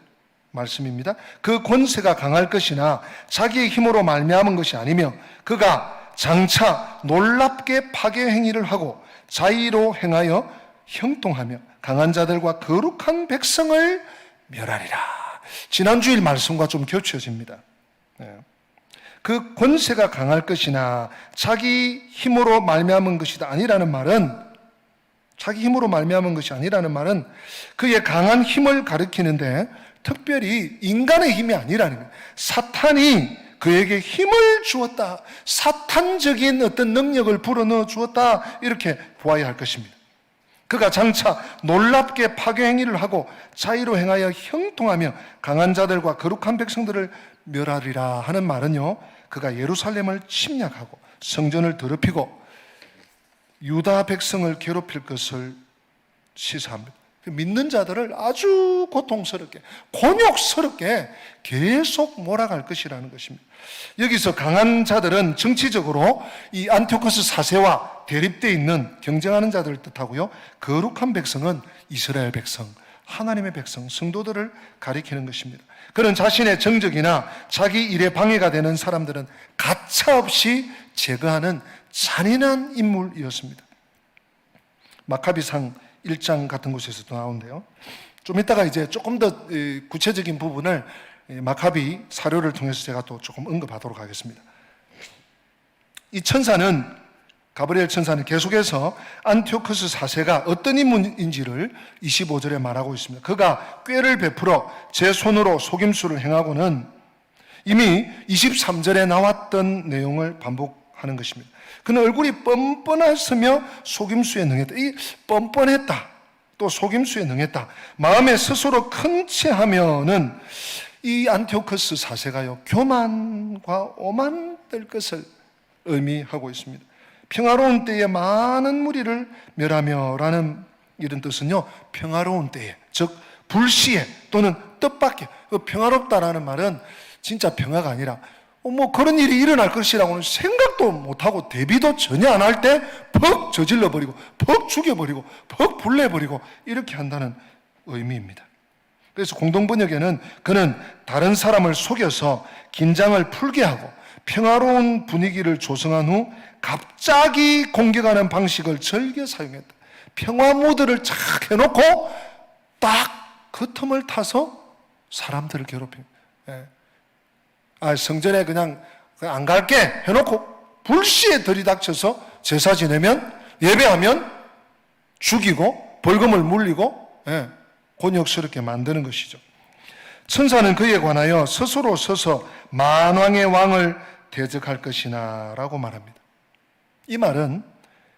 S2: 말씀입니다. 그 권세가 강할 것이나 자기의 힘으로 말미암은 것이 아니며 그가 장차 놀랍게 파괴 행위를 하고 자의로 행하여 형통하며 강한 자들과 거룩한 백성을 멸하리라. 지난주일 말씀과 좀 겹쳐집니다. 그 권세가 강할 것이나 자기 힘으로 말미암은 것이다 아니라는 말은 자기 힘으로 말미암은 것이 아니라는 말은 그의 강한 힘을 가리키는데 특별히 인간의 힘이 아니라는 거예요. 사탄이 그에게 힘을 주었다. 사탄적인 어떤 능력을 불어넣어 주었다. 이렇게 보아야 할 것입니다. 그가 장차 놀랍게 파괴 행위를 하고 자의로 행하여 형통하며 강한 자들과 거룩한 백성들을 멸하리라 하는 말은요. 그가 예루살렘을 침략하고 성전을 더럽히고 유다 백성을 괴롭힐 것을 시사합니다. 믿는 자들을 아주 고통스럽게, 곤욕스럽게 계속 몰아갈 것이라는 것입니다. 여기서 강한 자들은 정치적으로 이 안티오커스 4세와 대립되어 있는 경쟁하는 자들을 뜻하고요. 거룩한 백성은 이스라엘 백성, 하나님의 백성, 성도들을 가리키는 것입니다. 그는 자신의 정적이나 자기 일에 방해가 되는 사람들은 가차없이 제거하는 잔인한 인물이었습니다. 마카비상 1장 같은 곳에서도 나오는데요. 좀 이따가 이제 조금 더 구체적인 부분을 마카비 사료를 통해서 제가 또 조금 언급하도록 하겠습니다. 이 천사는, 가브리엘 천사는 계속해서 안티오커스 4세가 어떤 인물인지를 25절에 말하고 있습니다. 그가 꾀를 베풀어 제 손으로 속임수를 행하고는 이미 23절에 나왔던 내용을 반복합니다. 하는 것입니다. 그는 얼굴이 뻔뻔했으며 속임수에 능했다. 이 뻔뻔했다, 또 속임수에 능했다, 마음에 스스로 큰 체하면은 이 안티오코스 4세가요, 교만과 오만될 것을 의미하고 있습니다. 평화로운 때에 많은 무리를 멸하며 라는 이런 뜻은요, 평화로운 때에, 즉 불시에 또는 뜻밖에, 평화롭다라는 말은 진짜 평화가 아니라 뭐 그런 일이 일어날 것이라고는 생각도 못하고 대비도 전혀 안 할 때 퍽 저질러버리고 퍽 죽여버리고 퍽 불내버리고 이렇게 한다는 의미입니다. 그래서 공동번역에는 그는 다른 사람을 속여서 긴장을 풀게 하고 평화로운 분위기를 조성한 후 갑자기 공격하는 방식을 즐겨 사용했다. 평화 모드를 착 해놓고 딱 그 틈을 타서 사람들을 괴롭힙니다. 성전에 그냥 안 갈게 해놓고 불시에 들이닥쳐서 제사 지내면, 예배하면 죽이고 벌금을 물리고 곤욕스럽게 만드는 것이죠. 천사는 그에 관하여 스스로 서서 만왕의 왕을 대적할 것이나 라고 말합니다. 이 말은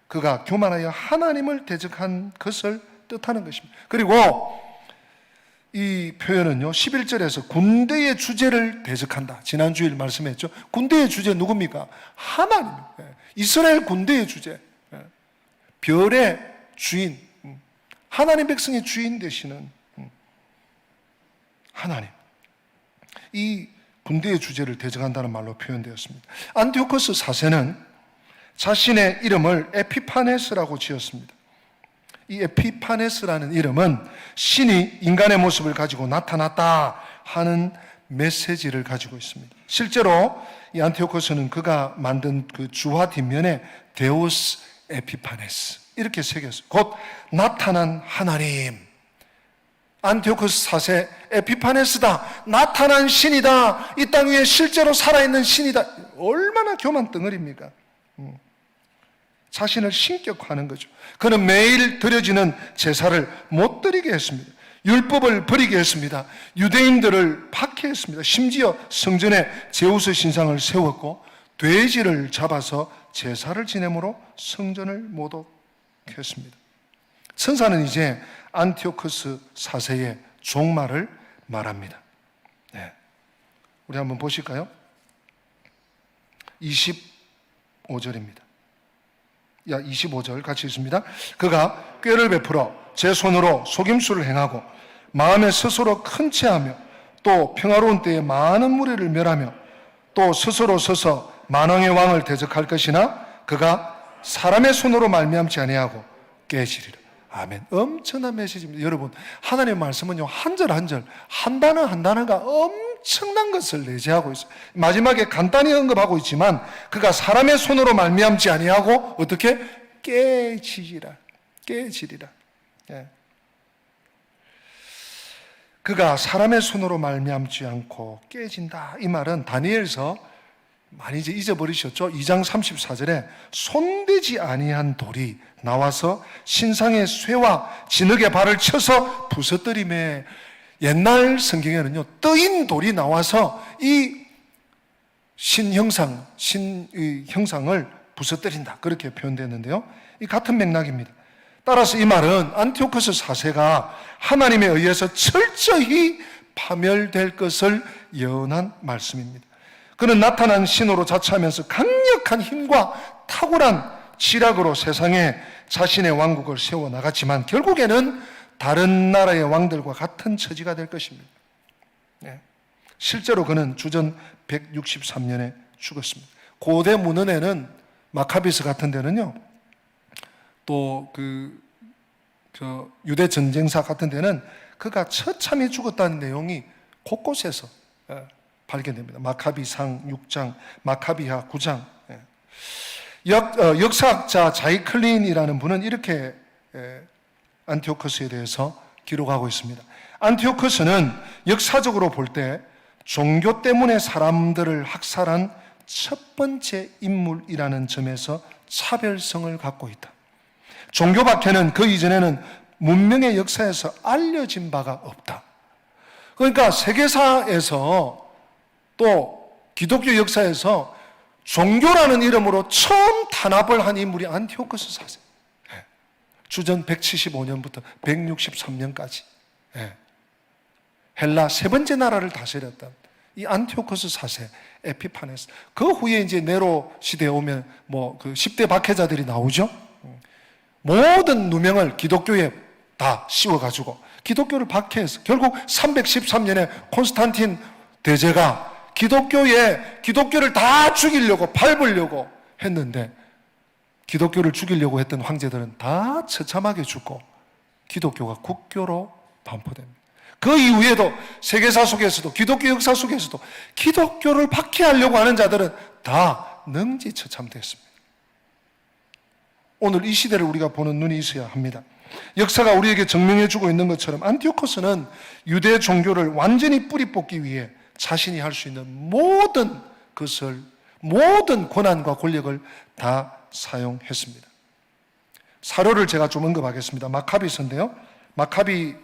S2: 그가 교만하여 하나님을 대적한 것을 뜻하는 것입니다. 그리고 이 표현은요, 11절에서 군대의 주제를 대적한다. 지난 주일 말씀했죠. 군대의 주제 누굽니까? 하나님. 이스라엘 군대의 주제. 별의 주인. 하나님 백성의 주인 되시는 하나님. 이 군대의 주제를 대적한다는 말로 표현되었습니다. 안티오코스 4세는 자신의 이름을 에피파네스라고 지었습니다. 이 에피파네스라는 이름은 신이 인간의 모습을 가지고 나타났다 하는 메시지를 가지고 있습니다. 실제로 이 안티오코스는 그가 만든 그 주화 뒷면에 데우스 에피파네스 이렇게 새겼어요. 곧 나타난 하나님. 안티오코스 4세 에피파네스다. 나타난 신이다. 이 땅 위에 실제로 살아있는 신이다. 얼마나 교만 덩어리입니까? 자신을 신격화하는 거죠. 그는 매일 드려지는 제사를 못 드리게 했습니다. 율법을 버리게 했습니다. 유대인들을 박해했습니다. 심지어 성전에 제우스 신상을 세웠고 돼지를 잡아서 제사를 지내므로 성전을 모독했습니다. 천사는 이제 안티오코스 4세의 종말을 말합니다. 우리 한번 보실까요? 25절입니다. 25절 같이 읽습니다. 그가 꾀를 베풀어 제 손으로 속임수를 행하고 마음에 스스로 큰 체하며 또 평화로운 때에 많은 무리를 멸하며 또 스스로 서서 만왕의 왕을 대적할 것이나 그가 사람의 손으로 말미암지 아니하고 깨지리라. 아멘. 엄청난 메시지입니다. 여러분, 하나님의 말씀은요, 한 절 한 절, 한 단어 한 단어가 엄청난 것을 내재하고 있어요. 마지막에 간단히 언급하고 있지만 그가 사람의 손으로 말미암지 아니하고 어떻게? 깨지리라. 깨지리라. 그가 사람의 손으로 말미암지 않고 깨진다. 이 말은 다니엘서 많이 이제 잊어버리셨죠? 2장 34절에 손대지 아니한 돌이 나와서 신상의 쇠와 진흙의 발을 쳐서 부서뜨리매, 옛날 성경에는요, 떠인 돌이 나와서 이 신의 형상을 부서뜨린다. 그렇게 표현되었는데요. 이 같은 맥락입니다. 따라서 이 말은 안티오코스 4세가 하나님에 의해서 철저히 파멸될 것을 예언한 말씀입니다. 그는 나타난 신으로 자처하면서 강력한 힘과 탁월한 지략으로 세상에 자신의 왕국을 세워나갔지만 결국에는 다른 나라의 왕들과 같은 처지가 될 것입니다. 실제로 그는 주전 163년에 죽었습니다. 고대 문헌에는 마카비스 같은 데는요, 또 유대 전쟁사 같은 데는 그가 처참히 죽었다는 내용이 곳곳에서 발견됩니다. 마카비상 6장, 마카비하 9장. 역사학자 자이클린이라는 분은 이렇게 안티오코스에 대해서 기록하고 있습니다. 안티오코스는 역사적으로 볼 때 종교 때문에 사람들을 학살한 첫 번째 인물이라는 점에서 차별성을 갖고 있다. 종교 박해는 그 이전에는 문명의 역사에서 알려진 바가 없다. 그러니까 세계사에서 또 기독교 역사에서 종교라는 이름으로 처음 탄압을 한 인물이 안티오코스 4세. 주전 175년부터 163년까지 헬라 세 번째 나라를 다스렸던 이 안티오코스 4세 에피파네스. 그 후에 이제 네로 시대에 오면 그 10대 박해자들이 나오죠. 모든 누명을 기독교에 다 씌워가지고 기독교를 박해해서 결국 313년에 콘스탄틴 대제가 기독교를 다 죽이려고 밟으려고 했는데 기독교를 죽이려고 했던 황제들은 다 처참하게 죽고 기독교가 국교로 반포됩니다. 그 이후에도 세계사 속에서도 기독교 역사 속에서도 기독교를 박해하려고 하는 자들은 다 능지처참됐습니다. 오늘 이 시대를 우리가 보는 눈이 있어야 합니다. 역사가 우리에게 증명해 주고 있는 것처럼 안티오코스는 유대 종교를 완전히 뿌리 뽑기 위해 자신이 할 수 있는 모든 것을, 모든 권한과 권력을 다 사용했습니다. 사료를 제가 좀 언급하겠습니다. 마카비서인데요. 마카비상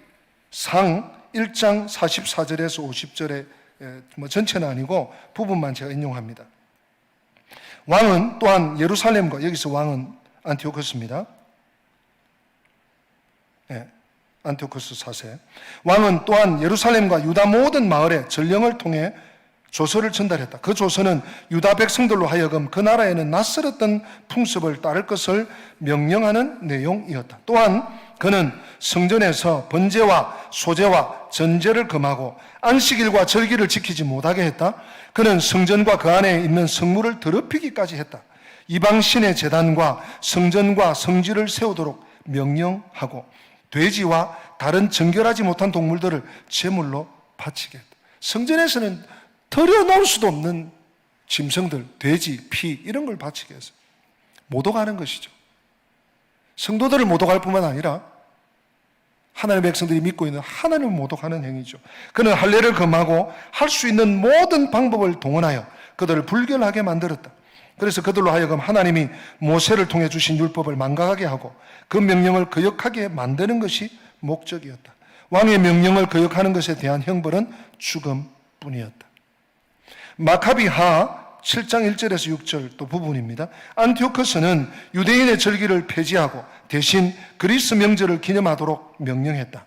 S2: 1장 44절에서 50절에 전체는 아니고 부분만 제가 인용합니다. 왕은 또한 예루살렘과, 여기서 왕은 안티오코스입니다. 안티오코스 4세. 왕은 또한 예루살렘과 유다 모든 마을에 전령을 통해 조서를 전달했다. 그 조서는 유다 백성들로 하여금 그 나라에는 낯설었던 풍습을 따를 것을 명령하는 내용이었다. 또한 그는 성전에서 번제와 소제와 전제를 금하고 안식일과 절기를 지키지 못하게 했다. 그는 성전과 그 안에 있는 성물을 더럽히기까지 했다. 이방신의 제단과 성전과 성지를 세우도록 명령하고 돼지와 다른 정결하지 못한 동물들을 제물로 바치게 했다. 성전에서는 털어놓을 수도 없는 짐승들, 돼지, 피 이런 걸 바치게 해서 모독하는 것이죠. 성도들을 모독할 뿐만 아니라 하나님의 백성들이 믿고 있는 하나님을 모독하는 행위죠. 그는 할례를 금하고 할 수 있는 모든 방법을 동원하여 그들을 불결하게 만들었다. 그래서 그들로 하여금 하나님이 모세를 통해 주신 율법을 망각하게 하고 그 명령을 거역하게 만드는 것이 목적이었다. 왕의 명령을 거역하는 것에 대한 형벌은 죽음뿐이었다. 마카비하 7장 1절에서 6절 또 부분입니다. 안티오코스는 유대인의 절기를 폐지하고 대신 그리스 명절을 기념하도록 명령했다.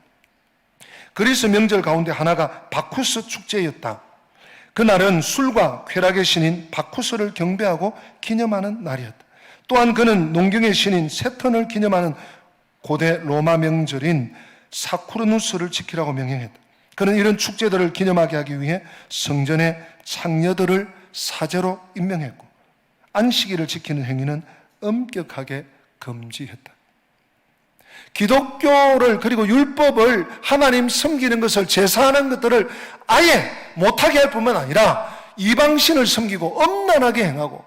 S2: 그리스 명절 가운데 하나가 바쿠스 축제였다. 그날은 술과 쾌락의 신인 바쿠스를 경배하고 기념하는 날이었다. 또한 그는 농경의 신인 세턴을 기념하는 고대 로마 명절인 사쿠르누스를 지키라고 명령했다. 그는 이런 축제들을 기념하게 하기 위해 성전에 창녀들을 사제로 임명했고 안식일을 지키는 행위는 엄격하게 금지했다. 기독교를 그리고 율법을 하나님 섬기는 것을 제사하는 것들을 아예 못하게 할 뿐만 아니라 이방신을 섬기고 엄란하게 행하고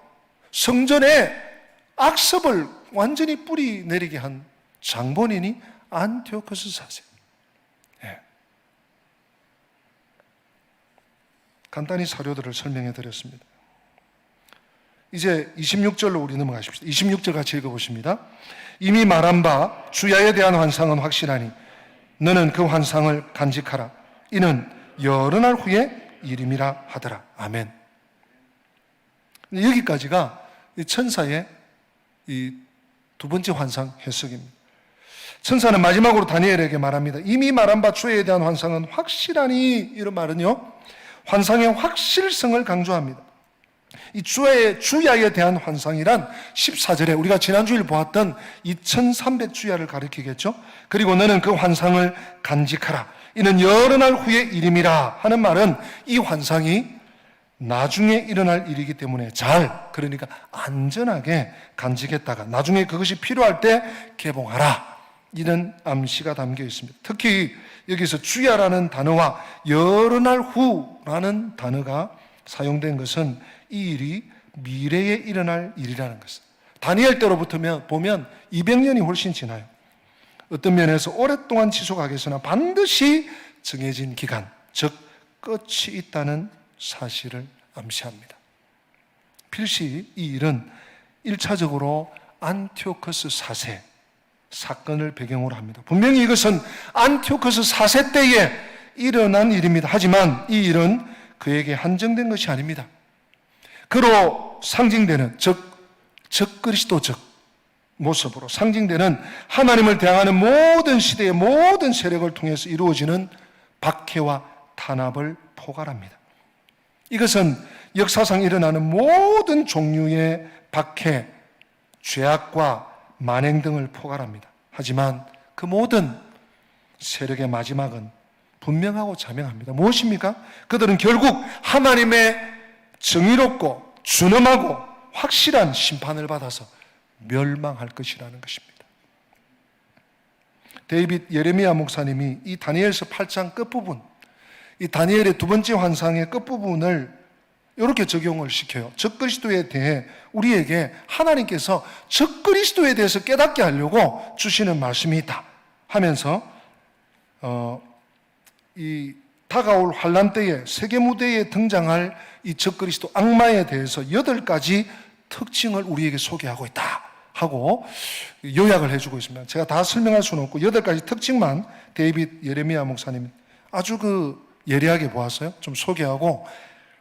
S2: 성전에 악습을 완전히 뿌리 내리게 한 장본인이 안티오코스 4세. 간단히 사료들을 설명해 드렸습니다. 이제 26절로 우리 넘어가십시다. 26절 같이 읽어보십니다. 이미 말한 바 주야에 대한 환상은 확실하니 너는 그 환상을 간직하라. 이는 여러 날 후에 이름이라 하더라. 아멘. 여기까지가 천사의 이 두 번째 환상 해석입니다. 천사는 마지막으로 다니엘에게 말합니다. 이미 말한 바 주야에 대한 환상은 확실하니, 이런 말은요 환상의 확실성을 강조합니다. 이 주야에 대한 환상이란 14절에 우리가 지난주일 보았던 2300주야를 가리키겠죠. 그리고 너는 그 환상을 간직하라. 이는 여러 날 후의 일임이라 하는 말은 이 환상이 나중에 일어날 일이기 때문에 그러니까 안전하게 간직했다가 나중에 그것이 필요할 때 개봉하라. 이런 암시가 담겨 있습니다. 특히 여기서 주야라는 단어와 여러 날 후라는 단어가 사용된 것은 이 일이 미래에 일어날 일이라는 것입니다. 다니엘 때로부터 보면 200년이 훨씬 지나요. 어떤 면에서 오랫동안 지속하겠으나 반드시 정해진 기간, 즉 끝이 있다는 사실을 암시합니다. 필시 이 일은 1차적으로 안티오코스 4세 사건을 배경으로 합니다. 분명히 이것은 안티오코스 4세 때에 일어난 일입니다. 하지만 이 일은 그에게 한정된 것이 아닙니다. 그로 상징되는 적그리스도적 모습으로 상징되는 하나님을 대항하는 모든 시대의 모든 세력을 통해서 이루어지는 박해와 탄압을 포괄합니다. 이것은 역사상 일어나는 모든 종류의 박해, 죄악과 만행 등을 포괄합니다. 하지만 그 모든 세력의 마지막은 분명하고 자명합니다. 무엇입니까? 그들은 결국 하나님의 정의롭고 준엄하고 확실한 심판을 받아서 멸망할 것이라는 것입니다. 데이빗 예레미야 목사님이 이 다니엘서 8장 끝부분, 이 다니엘의 두 번째 환상의 끝부분을 이렇게 적용을 시켜요. 적그리스도에 대해 우리에게 하나님께서 적그리스도에 대해서 깨닫게 하려고 주시는 말씀이 있다 하면서 이 다가올 환란 때에 세계 무대에 등장할 이 적그리스도 악마에 대해서 8가지 특징을 우리에게 소개하고 있다 하고 요약을 해주고 있습니다. 제가 다 설명할 수는 없고 8가지 특징만 데이빗 예레미야 목사님 아주 예리하게 보았어요. 좀 소개하고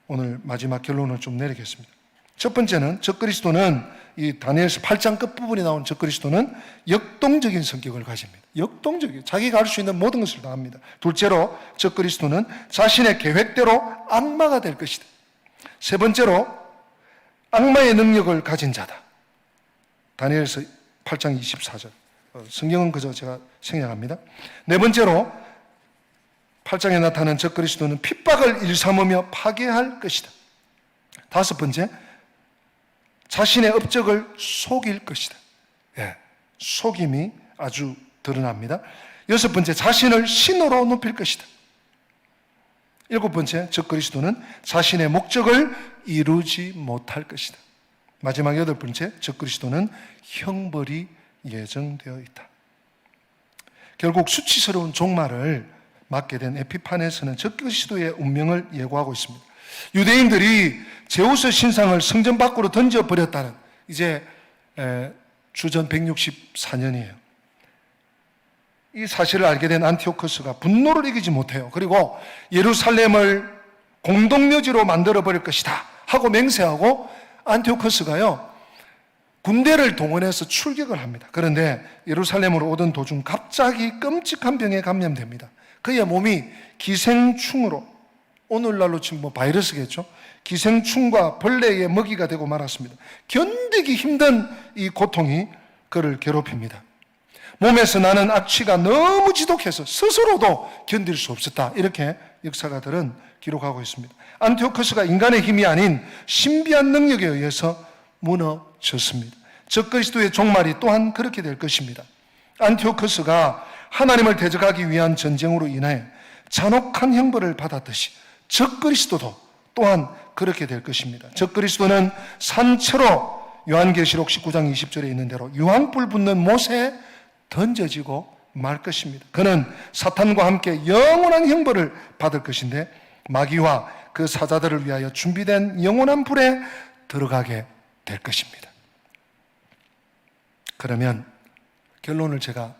S2: 오늘 마지막 결론을 좀 내리겠습니다. 첫 번째는 적그리스도는 이 다니엘서 8장 끝부분에 나온 적그리스도는 역동적인 성격을 가집니다. 역동적이에요. 자기가 할 수 있는 모든 것을 다 합니다. 둘째로 적그리스도는 자신의 계획대로 악마가 될 것이다. 세 번째로 악마의 능력을 가진 자다. 다니엘서 8장 24절. 성경은 그저 제가 생략합니다. 네 번째로 8장에 나타난 적그리스도는 핍박을 일삼으며 파괴할 것이다. 다섯 번째, 자신의 업적을 속일 것이다. 속임이 아주 드러납니다. 여섯 번째, 자신을 신으로 높일 것이다. 일곱 번째, 적그리스도는 자신의 목적을 이루지 못할 것이다. 마지막 여덟 번째, 적그리스도는 형벌이 예정되어 있다. 결국 수치스러운 종말을 맞게 된 에피파네스는 적그리스도의 운명을 예고하고 있습니다. 유대인들이 제우스 신상을 성전 밖으로 던져버렸다는 이제 주전 164년이에요. 이 사실을 알게 된 안티오코스가 분노를 이기지 못해요. 그리고 예루살렘을 공동묘지로 만들어버릴 것이다 하고 맹세하고 안티오코스가요 군대를 동원해서 출격을 합니다. 그런데 예루살렘으로 오던 도중 갑자기 끔찍한 병에 감염됩니다. 그의 몸이 기생충으로, 오늘날로 치면 바이러스겠죠. 기생충과 벌레의 먹이가 되고 말았습니다. 견디기 힘든 이 고통이 그를 괴롭힙니다. 몸에서 나는 악취가 너무 지독해서 스스로도 견딜 수 없었다. 이렇게 역사가들은 기록하고 있습니다. 안티오코스가 인간의 힘이 아닌 신비한 능력에 의해서 무너졌습니다. 적그리스도의 종말이 또한 그렇게 될 것입니다. 안티오코스가 하나님을 대적하기 위한 전쟁으로 인해 잔혹한 형벌을 받았듯이 적그리스도도 또한 그렇게 될 것입니다. 적그리스도는 산채로 요한계시록 19장 20절에 있는 대로 유황불 붙는 못에 던져지고 말 것입니다. 그는 사탄과 함께 영원한 형벌을 받을 것인데 마귀와 그 사자들을 위하여 준비된 영원한 불에 들어가게 될 것입니다. 그러면 결론을 제가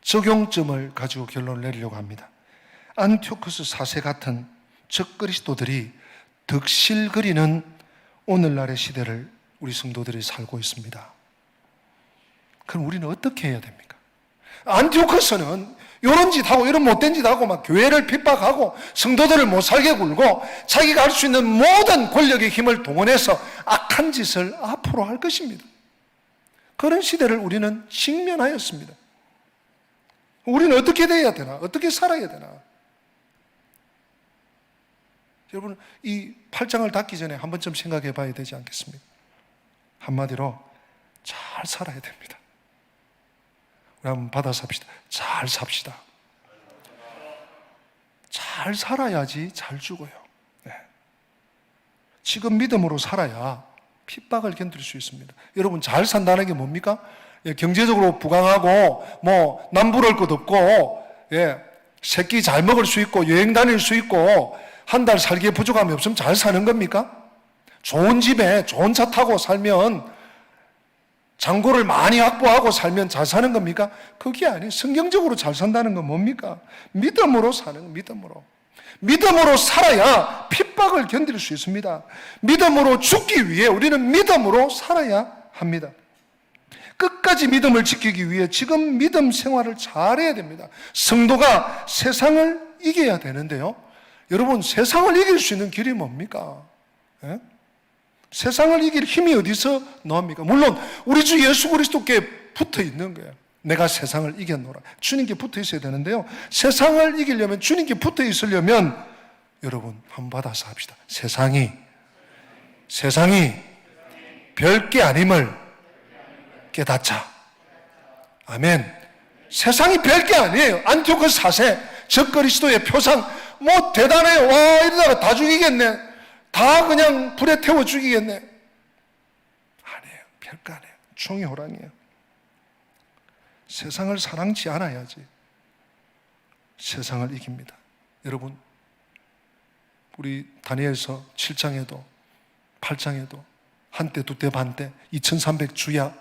S2: 적용점을 가지고 결론을 내리려고 합니다. 안티오코스 4세 같은 적그리스도들이 득실거리는 오늘날의 시대를 우리 성도들이 살고 있습니다. 그럼 우리는 어떻게 해야 됩니까? 안티오코스는 이런 짓 하고 이런 못된 짓 하고 막 교회를 핍박하고 성도들을 못 살게 굴고 자기가 할 수 있는 모든 권력의 힘을 동원해서 악한 짓을 앞으로 할 것입니다. 그런 시대를 우리는 직면하였습니다. 우리는 어떻게 돼야 되나? 어떻게 살아야 되나? 여러분, 이 8장을 닫기 전에 한 번쯤 생각해 봐야 되지 않겠습니까? 한마디로 잘 살아야 됩니다. 우리 한번 받아 삽시다. 잘 삽시다. 잘 살아야지 잘 죽어요. 네. 지금 믿음으로 살아야 핍박을 견딜 수 있습니다. 여러분, 잘 산다는 게 뭡니까? 경제적으로 부강하고 남부러울 것 없고 새끼 잘 먹을 수 있고 여행 다닐 수 있고 한 달 살기에 부족함이 없으면 잘 사는 겁니까? 좋은 집에 좋은 차 타고 살면 잔고를 많이 확보하고 살면 잘 사는 겁니까? 그게 아니에요. 성경적으로 잘 산다는 건 뭡니까? 믿음으로 사는 거, 믿음으로 살아야 핍박을 압박을 견딜 수 있습니다. 믿음으로 죽기 위해 우리는 믿음으로 살아야 합니다. 끝까지 믿음을 지키기 위해 지금 믿음 생활을 잘해야 됩니다. 성도가 세상을 이겨야 되는데요. 여러분, 세상을 이길 수 있는 길이 뭡니까? 예? 세상을 이길 힘이 어디서 나옵니까? 물론 우리 주 예수 그리스도께 붙어 있는 거예요. 내가 세상을 이겼노라. 주님께 붙어 있어야 되는데요. 세상을 이기려면, 주님께 붙어 있으려면 여러분 한번 받아서 합시다. 세상이 별게 아님을 깨닫자. 아멘. 세상이 별게 아니에요. 안티오코스 4세 적그리스도의 표상, 뭐 대단해요. 와, 이러다가 다 죽이겠네. 다 그냥 불에 태워 죽이겠네. 아니에요. 별거 아니에요. 종이 호랑이에요. 세상을 사랑치 않아야지 세상을 이깁니다. 여러분, 우리 다니엘서 7장에도 8장에도 한때 두때 반때 2300주야,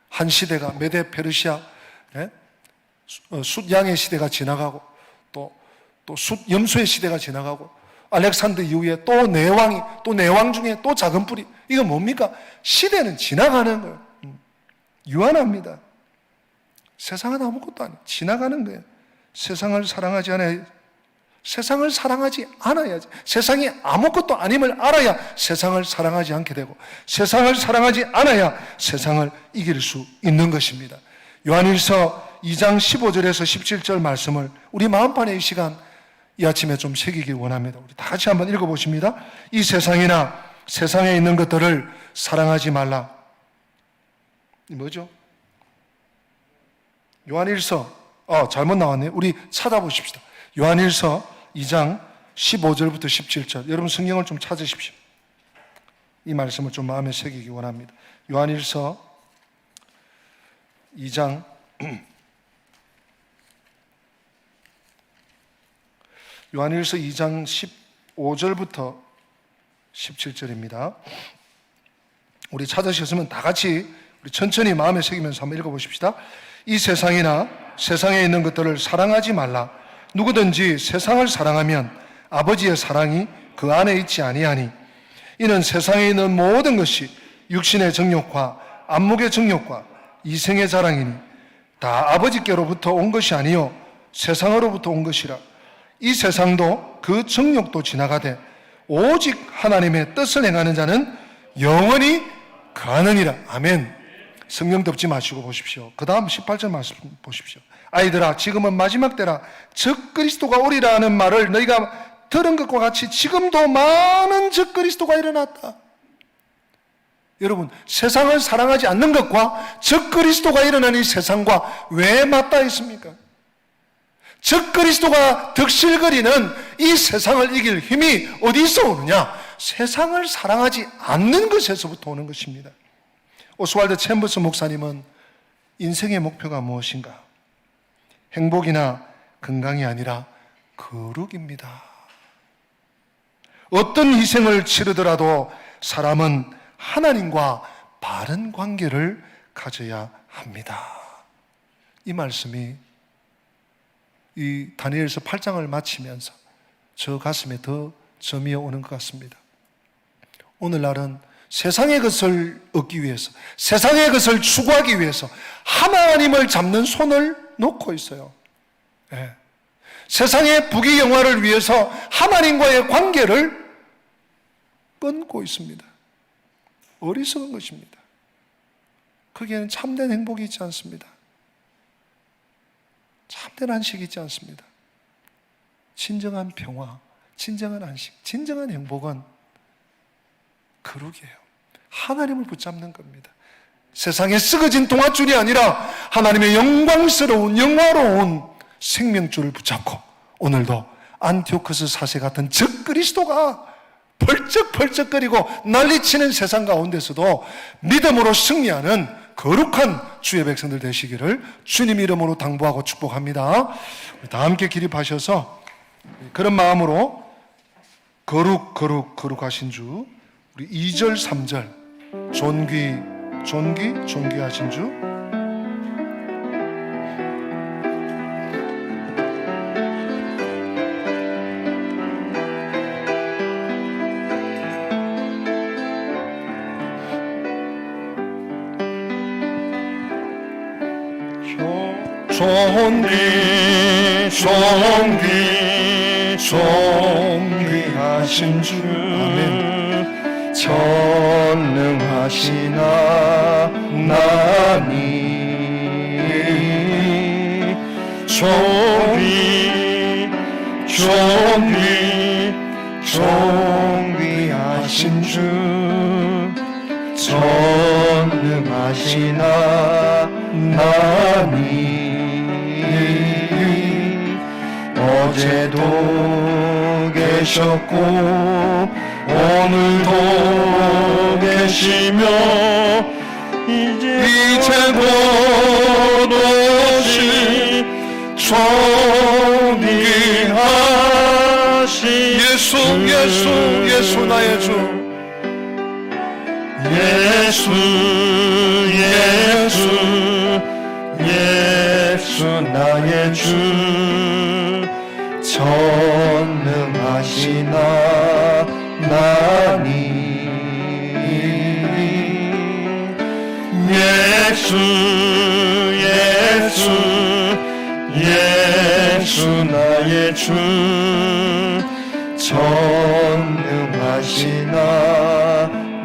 S2: 한 시대가 메데 페르시아 숫양의 시대가 지나가고 또 숫염소의 시대가 지나가고 알렉산더 이후에 또 내왕이, 또 내왕 중에 또 작은 뿌리. 이거 뭡니까? 시대는 지나가는 거예요. 유한합니다. 세상은 아무것도 아니에요. 지나가는 거예요. 세상을 사랑하지 않아야, 세상을 사랑하지 않아야지. 세상이 아무것도 아님을 알아야 세상을 사랑하지 않게 되고, 세상을 사랑하지 않아야 세상을 이길 수 있는 것입니다. 요한일서 2장 15절에서 17절 말씀을 우리 마음판에 이 시간, 이 아침에 좀 새기길 원합니다. 우리 다 같이 한번 읽어보십니다. 이 세상이나 세상에 있는 것들을 사랑하지 말라. 이 뭐죠? 요한일서, 잘못 나왔네요. 우리 찾아보십시다. 요한일서 2장 15절부터 17절. 여러분 성경을 좀 찾으십시오. 이 말씀을 좀 마음에 새기기 원합니다. 요한일서 2장 15절부터 17절입니다. 우리 찾으셨으면 다 같이 우리 천천히 마음에 새기면서 한번 읽어보십시다. 이 세상이나 세상에 있는 것들을 사랑하지 말라. 누구든지 세상을 사랑하면 아버지의 사랑이 그 안에 있지 아니하니, 이는 세상에 있는 모든 것이 육신의 정욕과 안목의 정욕과 이생의 자랑이니 다 아버지께로부터 온 것이 아니요 세상으로부터 온 것이라. 이 세상도 그 정욕도 지나가되 오직 하나님의 뜻을 행하는 자는 영원히 가느니라. 아멘. 성경 덮지 마시고 보십시오. 그 다음 18절 말씀 보십시오. 아이들아, 지금은 마지막 때라. 적그리스도가 오리라 하는 말을 너희가 들은 것과 같이 지금도 많은 적그리스도가 일어났다. 여러분, 세상을 사랑하지 않는 것과 적그리스도가 일어난 이 세상과 왜 맞닿아 있습니까? 적그리스도가 득실거리는 이 세상을 이길 힘이 어디서 오느냐? 세상을 사랑하지 않는 것에서부터 오는 것입니다. 오스왈드 챔버스 목사님은 인생의 목표가 무엇인가? 행복이나 건강이 아니라 거룩입니다. 어떤 희생을 치르더라도 사람은 하나님과 바른 관계를 가져야 합니다. 이 말씀이 이 다니엘서 8장을 마치면서 저 가슴에 더 점이 오는 것 같습니다. 오늘날은 세상의 것을 얻기 위해서, 세상의 것을 추구하기 위해서 하나님을 잡는 손을 놓고 있어요. 네. 세상의 부귀영화를 위해서 하나님과의 관계를 끊고 있습니다. 어리석은 것입니다. 거기에는 참된 행복이 있지 않습니다. 참된 안식이 있지 않습니다. 진정한 평화, 진정한 안식, 진정한 행복은 거룩이에요. 하나님을 붙잡는 겁니다. 세상에 썩어진 동아줄이 아니라 하나님의 영광스러운 영화로운 생명줄을 붙잡고, 오늘도 안티오코스 4세 같은 적그리스도가 벌쩍벌쩍거리고 난리치는 세상 가운데서도 믿음으로 승리하는 거룩한 주의 백성들 되시기를 주님 이름으로 당부하고 축복합니다. 다 함께 기립하셔서 그런 마음으로 거룩하신 주, 우리 2절 3절 존귀하신 주, 존귀 존귀 존귀하신 주 아멘.
S5: 전능하신 하나님
S2: 존귀 존귀
S5: 존귀하신 주 전능하신 하나님 어제도 계셨고 오늘도 계시며 이제 곧 오실 존귀하신
S2: 예수 예수 예수 나의 주
S5: 예수 예수 예수 나의 주 전능하신 하나님 예수 예수 예수 나의 주 전능하신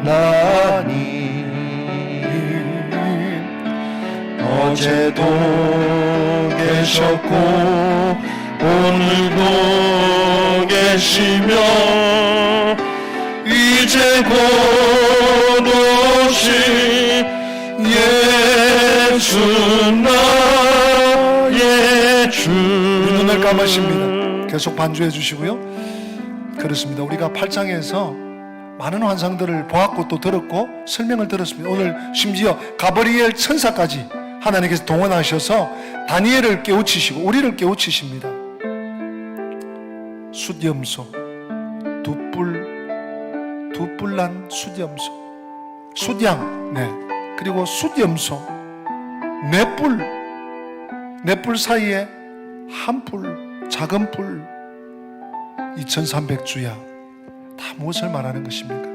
S5: 하나님 어제도 계셨고 오늘도 계시며 이제 곧 오실 예수 나의 주
S2: 눈을 감으십니다. 계속 반주해 주시고요. 그렇습니다. 우리가 8장에서 많은 환상들을 보았고 또 들었고 설명을 들었습니다. 오늘 심지어 가브리엘 천사까지 하나님께서 동원하셔서 다니엘을 깨우치시고 우리를 깨우치십니다. 숫염소, 두뿔난 숫염소, 숫양, 네, 그리고 숫염소, 넷뿔 사이에 한 뿔, 작은 뿔, 2300주야. 다 무엇을 말하는 것입니까?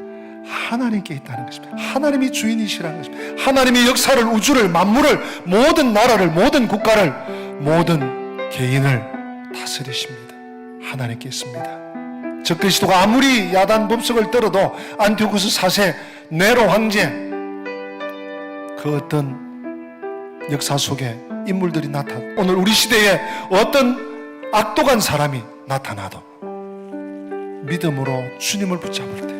S2: 하나님께 있다는 것입니다. 하나님이 주인이시라는 것입니다. 하나님이 역사를, 우주를, 만물을, 모든 나라를, 모든 국가를, 모든 개인을 다스리십니다. 하나님께 있습니다. 적그리스도가 아무리 야단 법석을 떨어도 안티오쿠스 4세 네로 황제 그 어떤 역사 속에 인물들이 오늘 우리 시대에 어떤 악독한 사람이 나타나도 믿음으로 주님을 붙잡을 때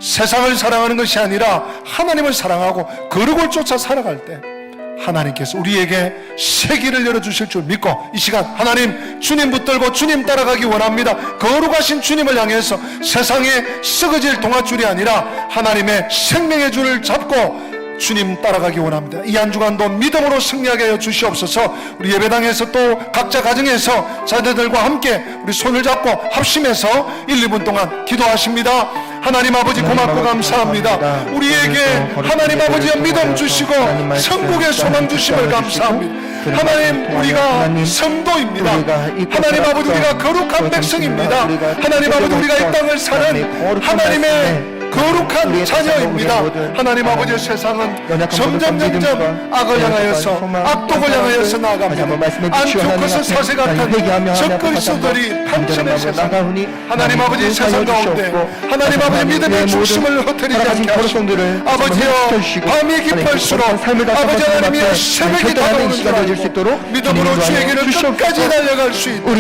S2: 세상을 사랑하는 것이 아니라 하나님을 사랑하고 거룩을 쫓아 살아갈 때 하나님께서 우리에게 새 길을 열어주실 줄 믿고 이 시간 하나님 주님 붙들고 주님 따라가기 원합니다. 거룩하신 주님을 향해서 세상에 썩어질 동아줄이 아니라 하나님의 생명의 줄을 잡고 주님 따라가기 원합니다. 이 한 주간도 믿음으로 승리하게 하여 주시옵소서. 우리 예배당에서 또 각자 가정에서 자녀들과 함께 우리 손을 잡고 합심해서 1, 2분 동안 기도하십니다. 하나님 아버지 고맙고 감사합니다. 우리에게 하나님 아버지의 믿음 주시고 천국의 소망 주심을 감사합니다. 하나님 우리가 성도입니다. 하나님 아버지 우리가 거룩한 백성입니다. 하나님 아버지 우리가 이 땅을 사는 하나님의 거룩한 자녀입니다. 하나님 아버지 세상은 점점 악을 향하여서 악독을 향하여서 나아갑니다. 안티오코스 4세 같은 적그리스도들이 판천의 세상 하나님 아버지 세상 가운데 하나님 아버지 믿음의 중심을 흩어지지 않게 하시고 아버지여 밤이 깊을수록 아버지 하나님의 새벽이 다가오는 줄 알고 믿음으로 주의 길을 끝까지 달려갈 수 있도록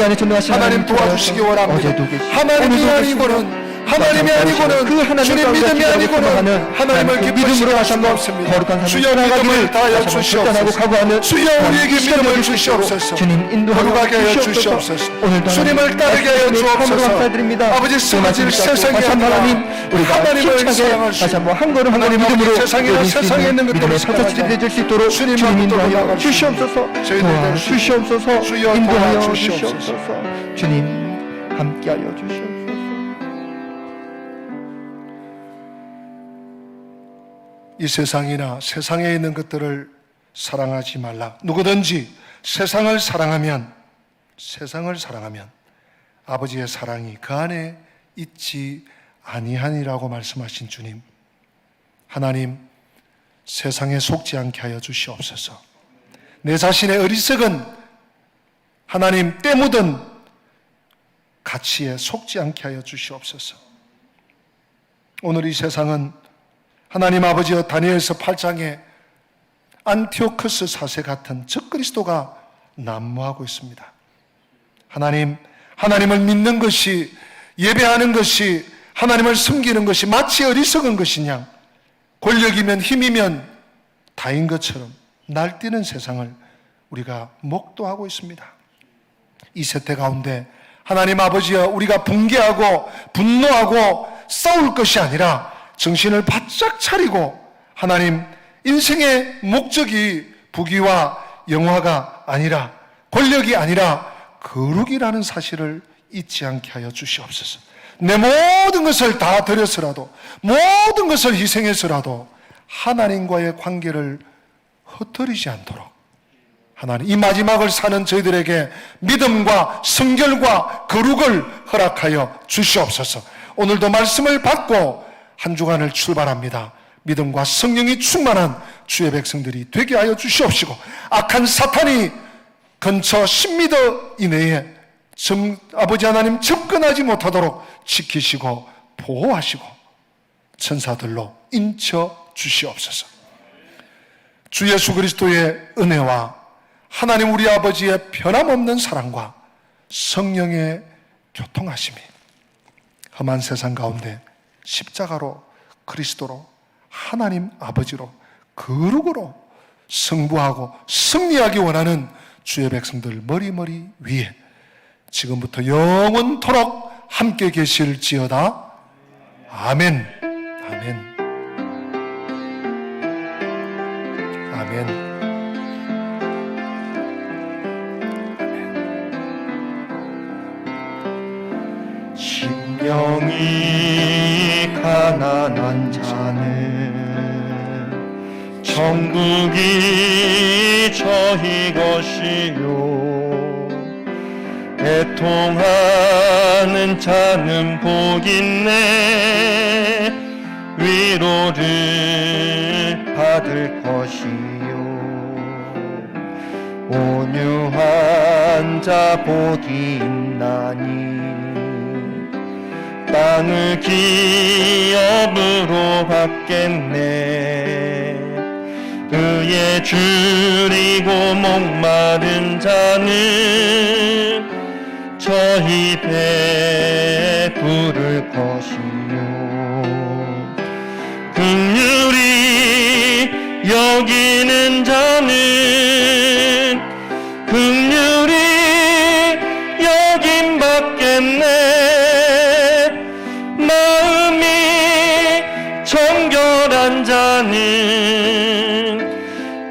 S2: 하나님 도와주시기 원합니다. 하나님이 아니고는 하나님이 아니고는 주님 믿음이 아니고는 하나님을 기쁘시게 할 수가 없습니다. 주여 믿음을 다하여 주시옵소서. 주여 우리에게 믿음을 주시옵소서. 거룩하게 하여 주시옵소서. 주님을 따르게 하여 주옵소서. 아버지 쓰러질 세상이 아니라 하나님을 사랑할 수 있는 하나님 아버지 세상이나 세상에 있는 것들을 사랑하지 주님을 붙들고 나갈 수 있는 저희들 주시옵소서. 주여 도와주시옵소서.
S5: 주님 함께하여 주시옵소서.
S2: 이 세상이나 세상에 있는 것들을 사랑하지 말라. 누구든지 세상을 사랑하면 아버지의 사랑이 그 안에 있지 아니하니라고 말씀하신 주님, 하나님 세상에 속지 않게 하여 주시옵소서. 내 자신의 어리석은 하나님 때 묻은 가치에 속지 않게 하여 주시옵소서. 오늘 이 세상은 하나님 아버지여 다니엘서 8장에 안티오커스 4세 같은 적그리스도가 난무하고 있습니다. 하나님을 믿는 것이, 예배하는 것이, 하나님을 섬기는 것이 마치 어리석은 것이냐, 권력이면 힘이면 다인 것처럼 날뛰는 세상을 우리가 목도하고 있습니다. 이 세태 가운데 하나님 아버지여, 우리가 붕괴하고 분노하고 싸울 것이 아니라 정신을 바짝 차리고, 하나님, 인생의 목적이 부귀와 영화가 아니라, 권력이 아니라 거룩이라는 사실을 잊지 않게 하여 주시옵소서. 내 모든 것을 다 드려서라도, 모든 것을 희생해서라도 하나님과의 관계를 흩어지지 않도록 하나님, 이 마지막을 사는 저희들에게 믿음과 성결과 거룩을 허락하여 주시옵소서. 오늘도 말씀을 받고 한 주간을 출발합니다. 믿음과 성령이 충만한 주의 백성들이 되게 하여 주시옵시고, 악한 사탄이 근처 10m 이내에 아버지 하나님 접근하지 못하도록 지키시고 보호하시고 천사들로 인쳐 주시옵소서. 주 예수 그리스도의 은혜와 하나님 우리 아버지의 변함없는 사랑과 성령의 교통하심이 험한 세상 가운데 십자가로, 그리스도로, 하나님 아버지로, 거룩으로 승부하고 승리하기 원하는 주의 백성들 머리머리 위에 지금부터 영원토록 함께 계실지어다. 아멘. 아멘. 아멘.
S5: 심령이 가난한 자는 천국이 저희 것이요, 애통하는 자는 복 있네 위로를 받을 것이요, 온유한 자 복이 있나니 땅을 기업으로 받겠네. 그의 줄이고 목마른 자는 저희 배에 부를 것이요, 긍휼히 여기는 자는 긍휼히 여김 받겠네. 마음이 정결한 자는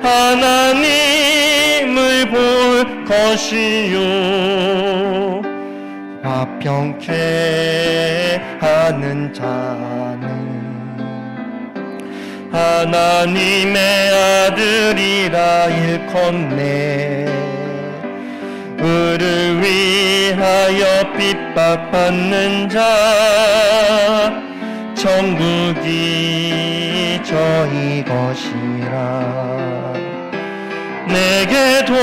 S5: 하나님을 볼 것이요, 화평케 하는 자는 하나님의 아들이라 일컫네. 의를 위하여 핍박받는 자 천국이 저희 것이라. 내게도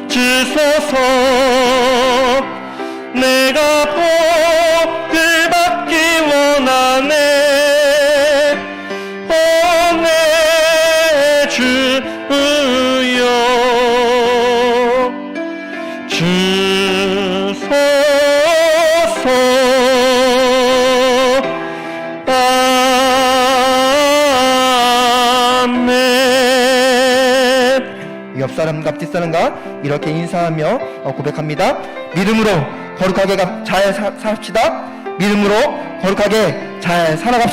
S5: 주소서. 내가 복을 받기 원하네. 내 주여 주소서. 아멘. 옆 사람과 앞뒷 사람과 이렇게 인사하며 고백합니다. 믿음으로 거룩하게 잘 삽시다. 믿음으로 거룩하게 잘 살아갑시다.